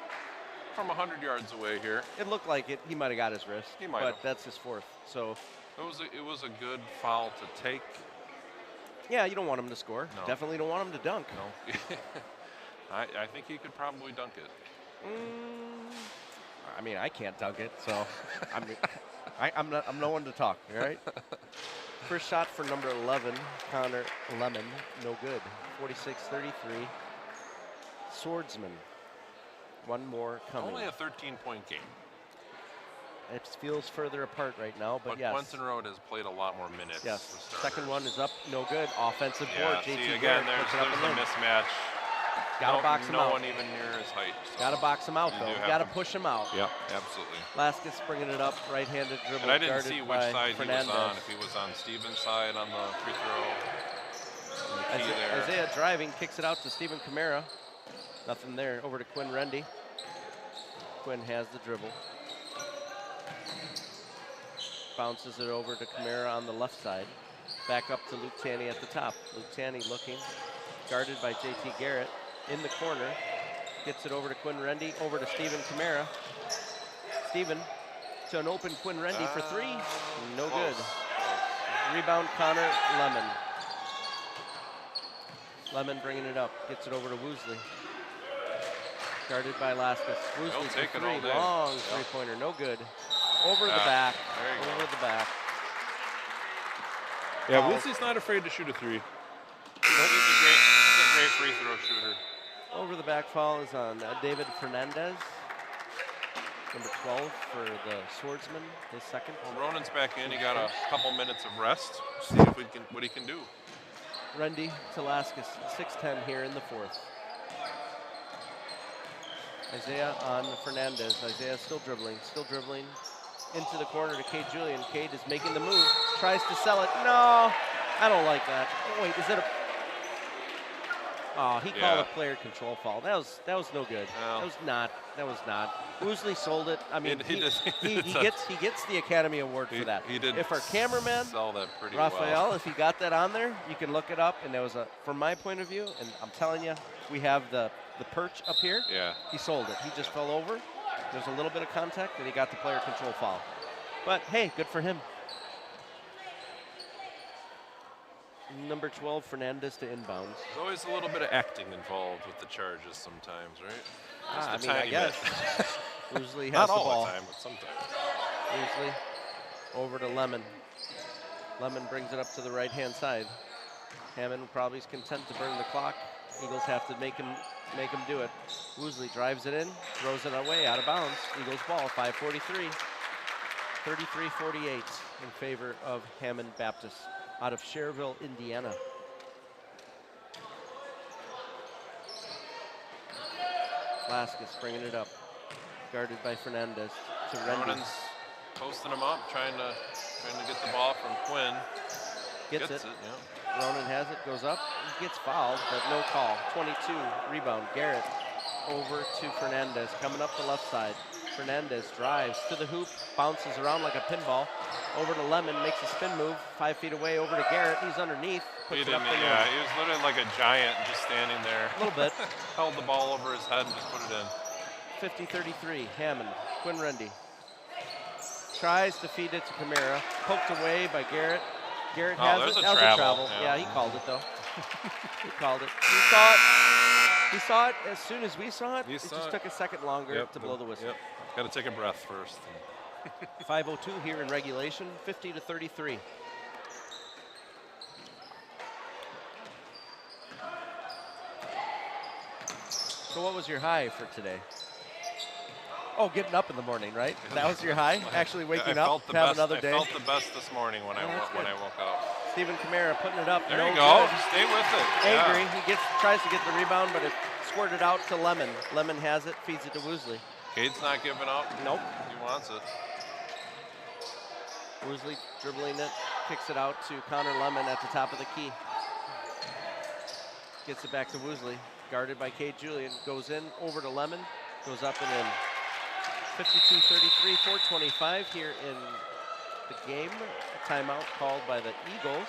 Speaker 4: from 100 yards away here.
Speaker 3: It looked like it. He might have got his wrist,
Speaker 4: He might
Speaker 3: but
Speaker 4: have.
Speaker 3: that's his fourth. So,
Speaker 4: It was a good foul to take.
Speaker 3: yeah, you don't want him to score.
Speaker 4: No.
Speaker 3: Definitely don't want him to dunk.
Speaker 4: No. I think he could probably dunk it.
Speaker 3: I mean, I can't dunk it, so I'm no one to talk. All right. First shot for number 11, Connor Lemon, no good. 46-33. Swordsman. One more coming.
Speaker 4: Only a 13-point game.
Speaker 3: It feels further apart right now, but yes.
Speaker 4: Quentin Road has played a lot more minutes.
Speaker 3: Yes.
Speaker 4: with starters.
Speaker 3: Second one is up, no good. Offensive board.
Speaker 4: Yeah,
Speaker 3: JT
Speaker 4: see, again,
Speaker 3: Garrett
Speaker 4: there's
Speaker 3: puts it up
Speaker 4: the
Speaker 3: and in.
Speaker 4: mismatch.
Speaker 3: Gotta box him
Speaker 4: no
Speaker 3: out.
Speaker 4: one even near his height. So.
Speaker 3: Gotta box him out,
Speaker 4: You
Speaker 3: though.
Speaker 4: do have
Speaker 3: Gotta
Speaker 4: to-
Speaker 3: push him out.
Speaker 4: Yep, absolutely.
Speaker 3: Laskus bringing it up, right-handed dribble.
Speaker 4: And I didn't
Speaker 3: guarded
Speaker 4: see which
Speaker 3: by
Speaker 4: side
Speaker 3: Fernandez.
Speaker 4: he was on. If he was on Steven's side on the free throw. on the key there.
Speaker 3: Isaiah driving, kicks it out to Stephen Camara. Nothing there. Over to Quinn Rendy. Quinn has the dribble. Bounces it over to Camara on the left side. Back up to Luke Tanny at the top. Luke Tanny looking. Guarded by JT Garrett. In the corner. Gets it over to Quinn Rendy. Over to Stephen Camara. Stephen to an open Quinn Rendy for three. No good. Rebound Connor Lemon. Lemon bringing it up. Gets it over to Woosley. Guarded by Laskus. Woosley for
Speaker 4: take it
Speaker 3: three.
Speaker 4: all day.
Speaker 3: Long
Speaker 4: Yep.
Speaker 3: three-pointer. No good. Over the
Speaker 4: Ah,
Speaker 3: back.
Speaker 4: there you go.
Speaker 3: Over the back.
Speaker 1: Yeah,
Speaker 3: Foul.
Speaker 1: Woolsey's not afraid to shoot a three.
Speaker 4: He's a great free throw shooter.
Speaker 3: Over the back foul is on David Fernandez. Number 12 for the Swordsman, his second.
Speaker 4: Well, Ronan's back in. He got a couple minutes of rest. See if what he can do.
Speaker 3: Rundy to Laskus, 6:10 here in the fourth. Isaiah on Fernandez. Isaiah still dribbling into the corner to Cade Julian. Cade is making the move, tries to sell it. No, I don't like that. Oh, wait, is it a? Oh, he called a player control foul. That was no good.
Speaker 4: No.
Speaker 3: That was not. Woosley sold it. I mean, he gets the Academy Award for that.
Speaker 4: He did.
Speaker 3: If our cameraman
Speaker 4: sell that pretty
Speaker 3: Raphael,
Speaker 4: well.
Speaker 3: if he got that on there, you can look it up. And there was from my point of view, and I'm telling you, we have the perch up here.
Speaker 4: Yeah.
Speaker 3: He sold it. He just fell over. There's a little bit of contact, and he got the player control foul. But hey, good for him. Number 12, Fernandez to inbounds.
Speaker 4: There's always a little bit of acting involved with the charges sometimes, right? Just
Speaker 3: I
Speaker 4: a
Speaker 3: mean, I
Speaker 4: tiny
Speaker 3: guess.
Speaker 4: bit.
Speaker 3: Woosley has
Speaker 4: Not
Speaker 3: the
Speaker 4: all
Speaker 3: ball.
Speaker 4: the time, but sometimes.
Speaker 3: Woosley over to Lemon. Lemon brings it up to the right-hand side. Hammond probably is content to burn the clock. Eagles have to make him do it. Woosley drives it in, throws it away, out of bounds. Eagles ball, 5:43. 33-48 in favor of Hammond Baptist out of Cherville, Indiana. Laskus bringing it up, guarded by Fernandez to Rendy.
Speaker 4: Ronan's posting him up, trying to get the ball from Quinn.
Speaker 3: Gets it.
Speaker 4: Yeah.
Speaker 3: Ronan has it, goes up, gets fouled, but no call. 22, rebound, Garrett over to Fernandez, coming up the left side. Fernandez drives to the hoop, bounces around like a pinball, over to Lemon, makes a spin move, 5 feet away, over to Garrett, he's underneath, puts it up and in.
Speaker 4: Yeah, he was literally like a giant just standing there.
Speaker 3: A little bit.
Speaker 4: Held the ball over his head and just put it in.
Speaker 3: 50-33, Hammond, Quinn Rendy. Tries to feed it to Camara, poked away by Garrett. Garrett has it. That was a travel. Yeah, he called it though. He called it. He saw it as soon as we saw it. It just took a second longer to blow the whistle.
Speaker 4: Yep. Got to take a breath first.
Speaker 3: 5:02 here in regulation, 50-33. So what was your high for today? Oh, getting up in the morning, right? That was your high? Actually waking up to have another day?
Speaker 4: I felt the best this morning when I woke up.
Speaker 3: Stephen Camara putting it up.
Speaker 4: There you go.
Speaker 3: Good.
Speaker 4: Stay with it.
Speaker 3: Angry.
Speaker 4: Yeah.
Speaker 3: He tries to get the rebound, but it squirted out to Lemon. Lemon has it, feeds it to Woosley.
Speaker 4: Cade's not giving up.
Speaker 3: Nope.
Speaker 4: He wants it.
Speaker 3: Woosley dribbling it, kicks it out to Connor Lemon at the top of the key. Gets it back to Woosley, guarded by Cade Julian. Goes in, over to Lemon, goes up and in. 52-33, 4:25 here in the game. A timeout called by the Eagles.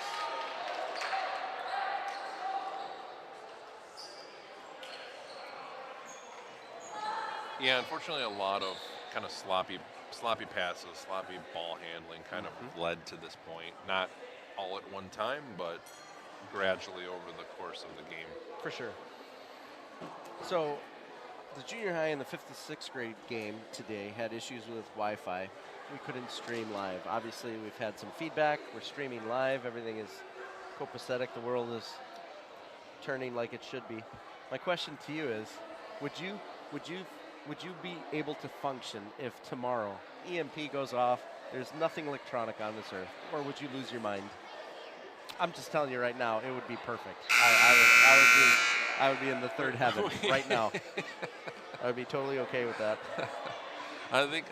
Speaker 4: Yeah, unfortunately, a lot of kind of sloppy passes, sloppy ball handling kind of led to this point. Not all at one time, but gradually over the course of the game.
Speaker 3: For sure. So the junior high and the 5th to 6th grade game today had issues with Wi-Fi. We couldn't stream live. Obviously, we've had some feedback. We're streaming live. Everything is copacetic. The world is turning like it should be. My question to you is, would you be able to function if tomorrow EMP goes off, there's nothing electronic on this earth, or would you lose your mind? I'm just telling you right now, it would be perfect. I would be in the third heaven right now. I would be totally okay with that.
Speaker 4: I think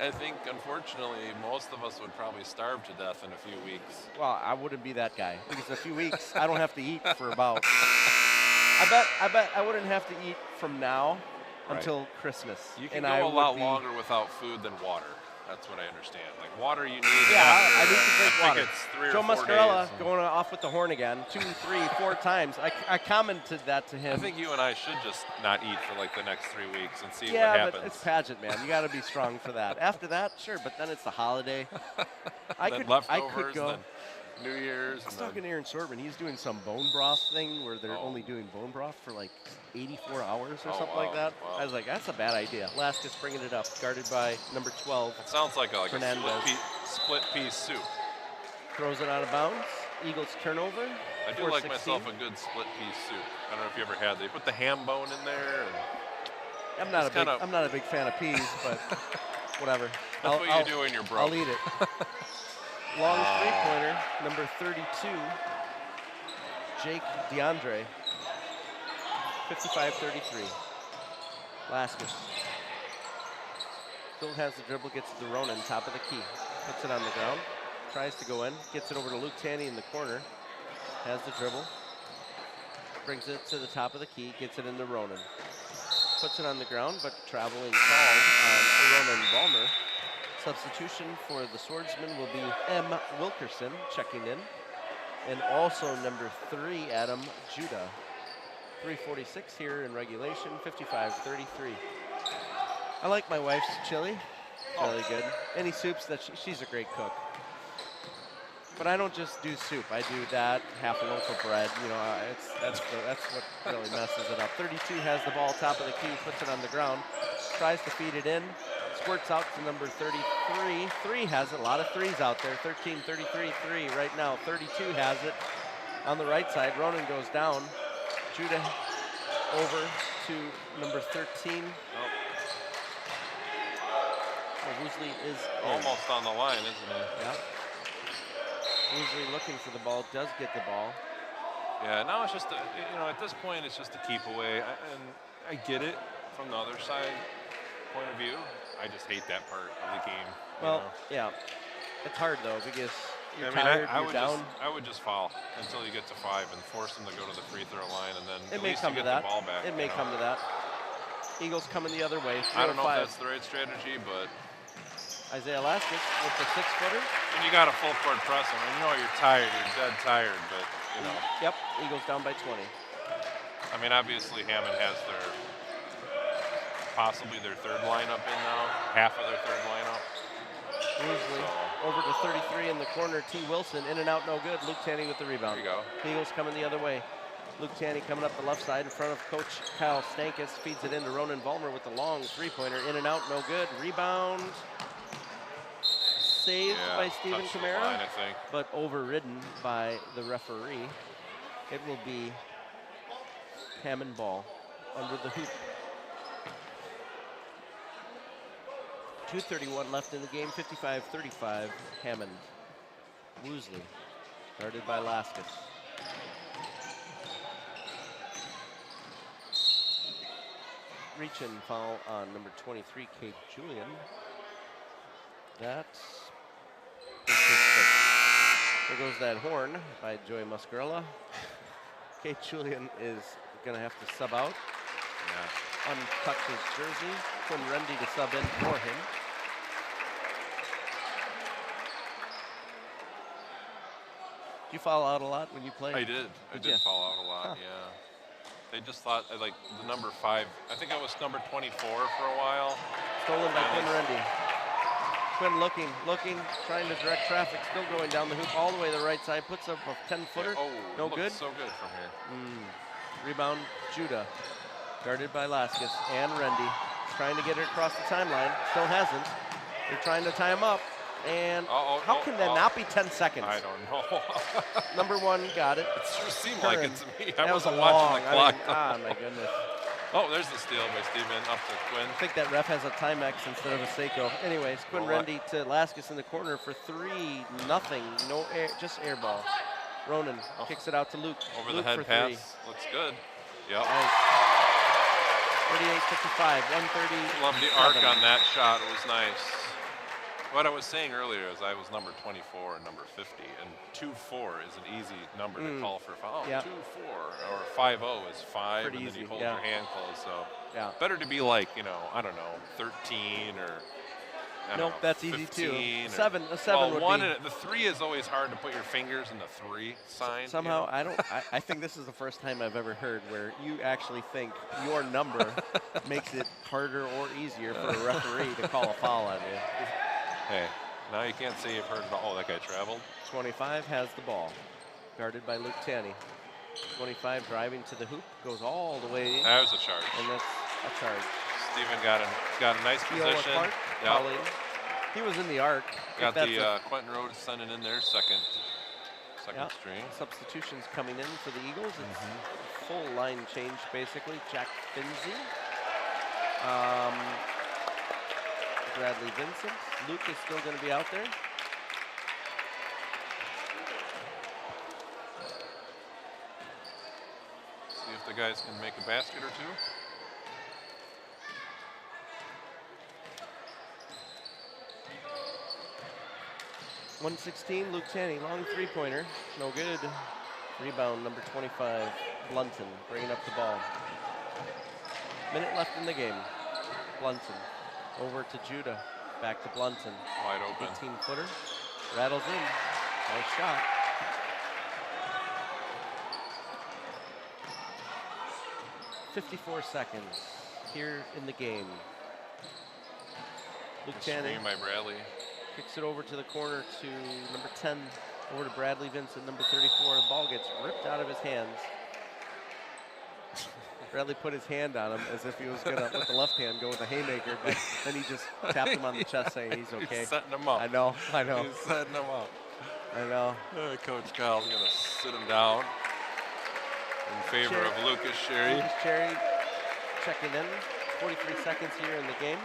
Speaker 4: unfortunately most of us would probably starve to death in a few weeks.
Speaker 3: Well, I wouldn't be that guy because in a few weeks I don't have to eat for about. I bet I wouldn't have to eat from now until Christmas.
Speaker 4: You can go a lot longer without food than water. That's what I understand. Like water, you need.
Speaker 3: Yeah, I need to drink water.
Speaker 4: It's 3
Speaker 3: Joe
Speaker 4: or 4
Speaker 3: Muscarella
Speaker 4: days.
Speaker 3: going off with the horn again, 2, 3, 4 times. I commented that to him.
Speaker 4: I think you and I should just not eat for like the next 3 weeks and see what
Speaker 3: Yeah,
Speaker 4: happens.
Speaker 3: but it's pageant, man. You got to be strong for that. After that, sure, but then it's the holiday. I could go.
Speaker 4: Then New Year's.
Speaker 3: I was talking to Aaron Sorban. He's doing some bone broth thing where they're only doing bone broth for like 84 hours or something like that.
Speaker 4: Wow.
Speaker 3: I was like, that's a bad idea. Laskus bringing it up, guarded by number 12.
Speaker 4: It sounds like a
Speaker 3: Fernandez.
Speaker 4: split piece soup.
Speaker 3: Throws it out of bounds. Eagles turnover.
Speaker 4: I do like myself a good split piece soup. I don't know if you ever had that. You put the ham bone in there.
Speaker 3: I'm not a big fan of peas, but whatever.
Speaker 4: That's what you do when you're broke.
Speaker 3: I'll eat it. Long three-pointer, number 32, Jake DeAndre. 55-33. Laskus. Still has the dribble, gets to Ronan, top of the key. Puts it on the ground, tries to go in, gets it over to Luke Tanny in the corner. Has the dribble, brings it to the top of the key, gets it into Ronan. Puts it on the ground, but traveling called on Ronan Balmer. Substitution for the Swordsman will be M. Wilkerson checking in. And also number 3, Adam Judah. 3:46 here in regulation, 55-33. I like my wife's chili, really good. Any soups that she's a great cook. But I don't just do soup. I do that, half a loaf of bread. You know, that's what really messes it up. 32 has the ball, top of the key, puts it on the ground, tries to feed it in, squirts out to number 33. 3 has it. A lot of threes out there. 13, 33, 3 right now. 32 has it on the right side. Ronan goes down. Judah over to number 13. Woosley is
Speaker 4: almost on the line, isn't he?
Speaker 3: Yeah. Woosley looking for the ball, does get the ball.
Speaker 4: Yeah, now it's just, at this point, it's just a keep away. And I get it from the other side point of view. I just hate that part of the game.
Speaker 3: Well, yeah. It's hard, though, because you're
Speaker 4: tired,
Speaker 3: you're down.
Speaker 4: I would just foul until you get to 5 and force them to go to the free throw line, and then
Speaker 3: it
Speaker 4: at
Speaker 3: may
Speaker 4: least
Speaker 3: come
Speaker 4: you
Speaker 3: to
Speaker 4: get
Speaker 3: that.
Speaker 4: the ball back.
Speaker 3: It may come to that. Eagles coming the other way.
Speaker 4: I don't know if that's the right strategy, but
Speaker 3: Isaiah Laskus with the 6-footer.
Speaker 4: And you got a full court press. I mean, you're tired. You're dead tired, but,
Speaker 3: Yep, Eagles down by 20.
Speaker 4: I mean, obviously Hammond has possibly their third lineup in now, half of their third lineup.
Speaker 3: Woosley over to 33 in the corner. T. Wilson in and out, no good. Luke Tanny with the rebound.
Speaker 4: There you go.
Speaker 3: Eagles coming the other way. Luke Tanny coming up the left side in front of Coach Kyle Stankus. Feeds it into Ronan Balmer with the long three-pointer. In and out, no good. Rebound. Saved by Stephen Camara,
Speaker 4: line, I think.
Speaker 3: but overridden by the referee. It will be Hammond ball under the hoop. 2:31 left in the game, 55-35, Hammond. Woosley, guarded by Laskus. Reach-in foul on number 23, Kate Julian. That's there goes that horn by Joey Muscarella. Kate Julian is going to have to sub out.
Speaker 4: Yeah.
Speaker 3: Untuck his jersey. Quinn Rendy to sub in for him. Did you foul out a lot when you played?
Speaker 4: I did. I did foul out a lot, yeah. They just thought, like, the number 5, I think I was number 24 for a while.
Speaker 3: Stolen by Quinn Rendy. Quinn looking, trying to direct traffic, still going down the hoop all the way to the right side, puts up a 10-footer, no good.
Speaker 4: So good from here.
Speaker 3: Rebound, Judah, guarded by Laskus and Rendy, trying to get it across the timeline, still hasn't. They're trying to tie him up, and how can that not be 10 seconds?
Speaker 4: I don't know.
Speaker 3: Number 1 got it.
Speaker 4: It sure seemed like it to me. I
Speaker 3: was
Speaker 4: wasn't watching the clock.
Speaker 3: My goodness.
Speaker 4: Oh, there's the steal by Steven up to Quinn.
Speaker 3: I think that ref has a Timex instead of a Seiko. Anyways, Quinn Rendy to Laskus in the corner for 3-0. No air, just air ball. Ronan kicks it out to Luke.
Speaker 4: Over
Speaker 3: Luke
Speaker 4: the head
Speaker 3: for
Speaker 4: pass.
Speaker 3: 3.
Speaker 4: Looks good. Yep.
Speaker 3: Nice. 38-55, 130.
Speaker 4: Love the arc on that shot. It was nice. What I was saying earlier is I was number 24 and number 50, and 2-4 is an easy number to call for foul. 2-4 or 5-0 is 5,
Speaker 3: pretty
Speaker 4: and
Speaker 3: easy.
Speaker 4: then you hold your hand closed. So
Speaker 3: better
Speaker 4: to be like, I don't know, 13 or.
Speaker 3: Nope, that's easy too. A 7
Speaker 4: well,
Speaker 3: would be.
Speaker 4: The 3 is always hard to put your fingers in the 3 sign.
Speaker 3: Somehow, I think this is the first time I've ever heard where you actually think your number makes it harder or easier for a referee to call a foul on you.
Speaker 4: Hey, now you can't say you've heard it all. Oh, that guy traveled.
Speaker 3: 25 has the ball, guarded by Luke Tanny. 25 driving to the hoop, goes all the way.
Speaker 4: That was a charge.
Speaker 3: And that's a charge.
Speaker 4: Steven got a nice position.
Speaker 3: Yep. He was in the arc.
Speaker 4: Got the Quentin Rhodes sending in there second string.
Speaker 3: Substitutions coming in for the Eagles. It's full line change basically. Jack Finzi. Bradley Vincent. Luke is still going to be out there.
Speaker 4: See if the guys can make a basket or two.
Speaker 3: .116, Luke Tanny, long three-pointer, no good. Rebound, number 25, Blunton, bringing up the ball. Minute left in the game. Blunton, over to Judah, back to Blunton.
Speaker 4: Wide open.
Speaker 3: 18-footer, rattles in, nice shot. .54 seconds here in the game. Luke Tanny
Speaker 4: Screen by Bradley.
Speaker 3: kicks it over to the corner to number 10, over to Bradley Vincent, number 34. The ball gets ripped out of his hands. Bradley put his hand on him as if he was going to, with the left hand, go with a haymaker, but then he just tapped him on the chest saying he's okay.
Speaker 4: He's setting him up.
Speaker 3: I know.
Speaker 4: He's setting him up.
Speaker 3: I know.
Speaker 4: Coach Kyle's going to sit him down in favor of Lucas Sherry.
Speaker 3: Lucas Cherry checking in. 43 seconds here in the game.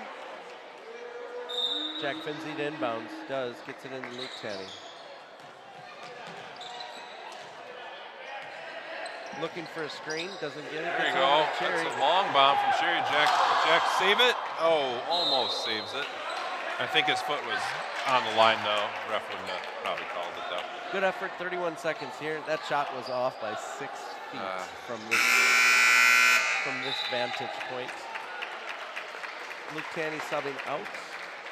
Speaker 3: Jack Finzi to inbounds. Gets it into Luke Tanny. Looking for a screen, doesn't get it.
Speaker 4: There you go. That's a long bomb from Sherry. Jack save it. Oh, almost saves it. I think his foot was on the line though. Ref wouldn't have probably called it though.
Speaker 3: Good effort, 31 seconds here. That shot was off by 6 feet from this vantage point. Luke Tanny subbing out.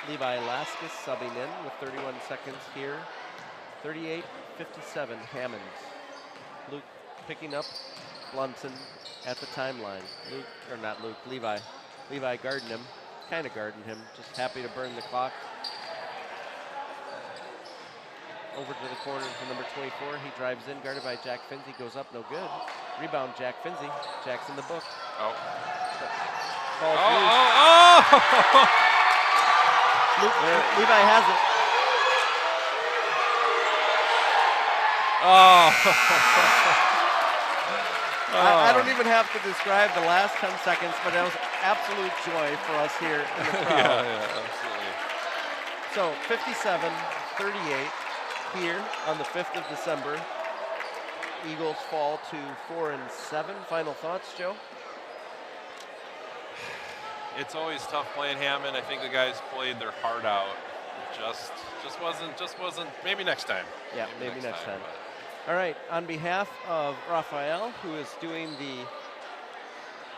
Speaker 3: Levi Laskus subbing in with 31 seconds here. 38-57, Hammond. Luke picking up Blunton at the timeline. Levi. Levi guarding him, kind of guarding him, just happy to burn the clock. Over to the corner for number 24. He drives in, guarded by Jack Finzi, goes up, no good. Rebound, Jack Finzi. Jack's in the book.
Speaker 4: Oh.
Speaker 3: Levi has it. I don't even have to describe the last 10 seconds, but that was absolute joy for us here in the crowd.
Speaker 4: Yeah, absolutely.
Speaker 3: So 57-38 here on the 5th of December. Eagles fall to 4-7. Final thoughts, Joe?
Speaker 4: It's always tough playing Hammond. I think the guys played their heart out. Just wasn't. Maybe next time.
Speaker 3: Yeah, maybe next time. All right, on behalf of Raphael, who is doing the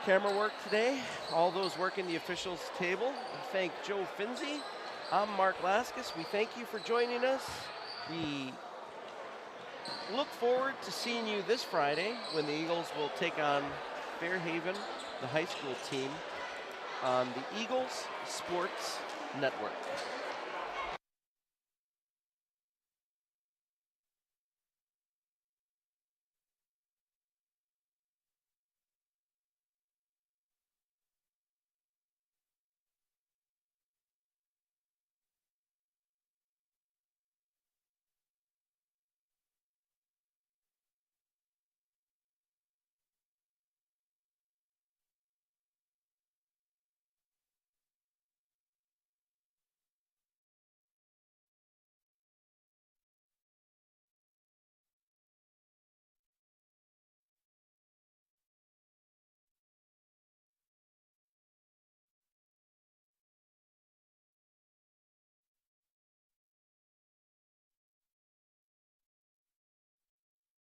Speaker 3: camera work today, all those working the officials table, I thank Joe Finzi. I'm Mark Laskus. We thank you for joining us. We look forward to seeing you this Friday when the Eagles will take on Fairhaven, the high school team, on the Eagles Sports Network.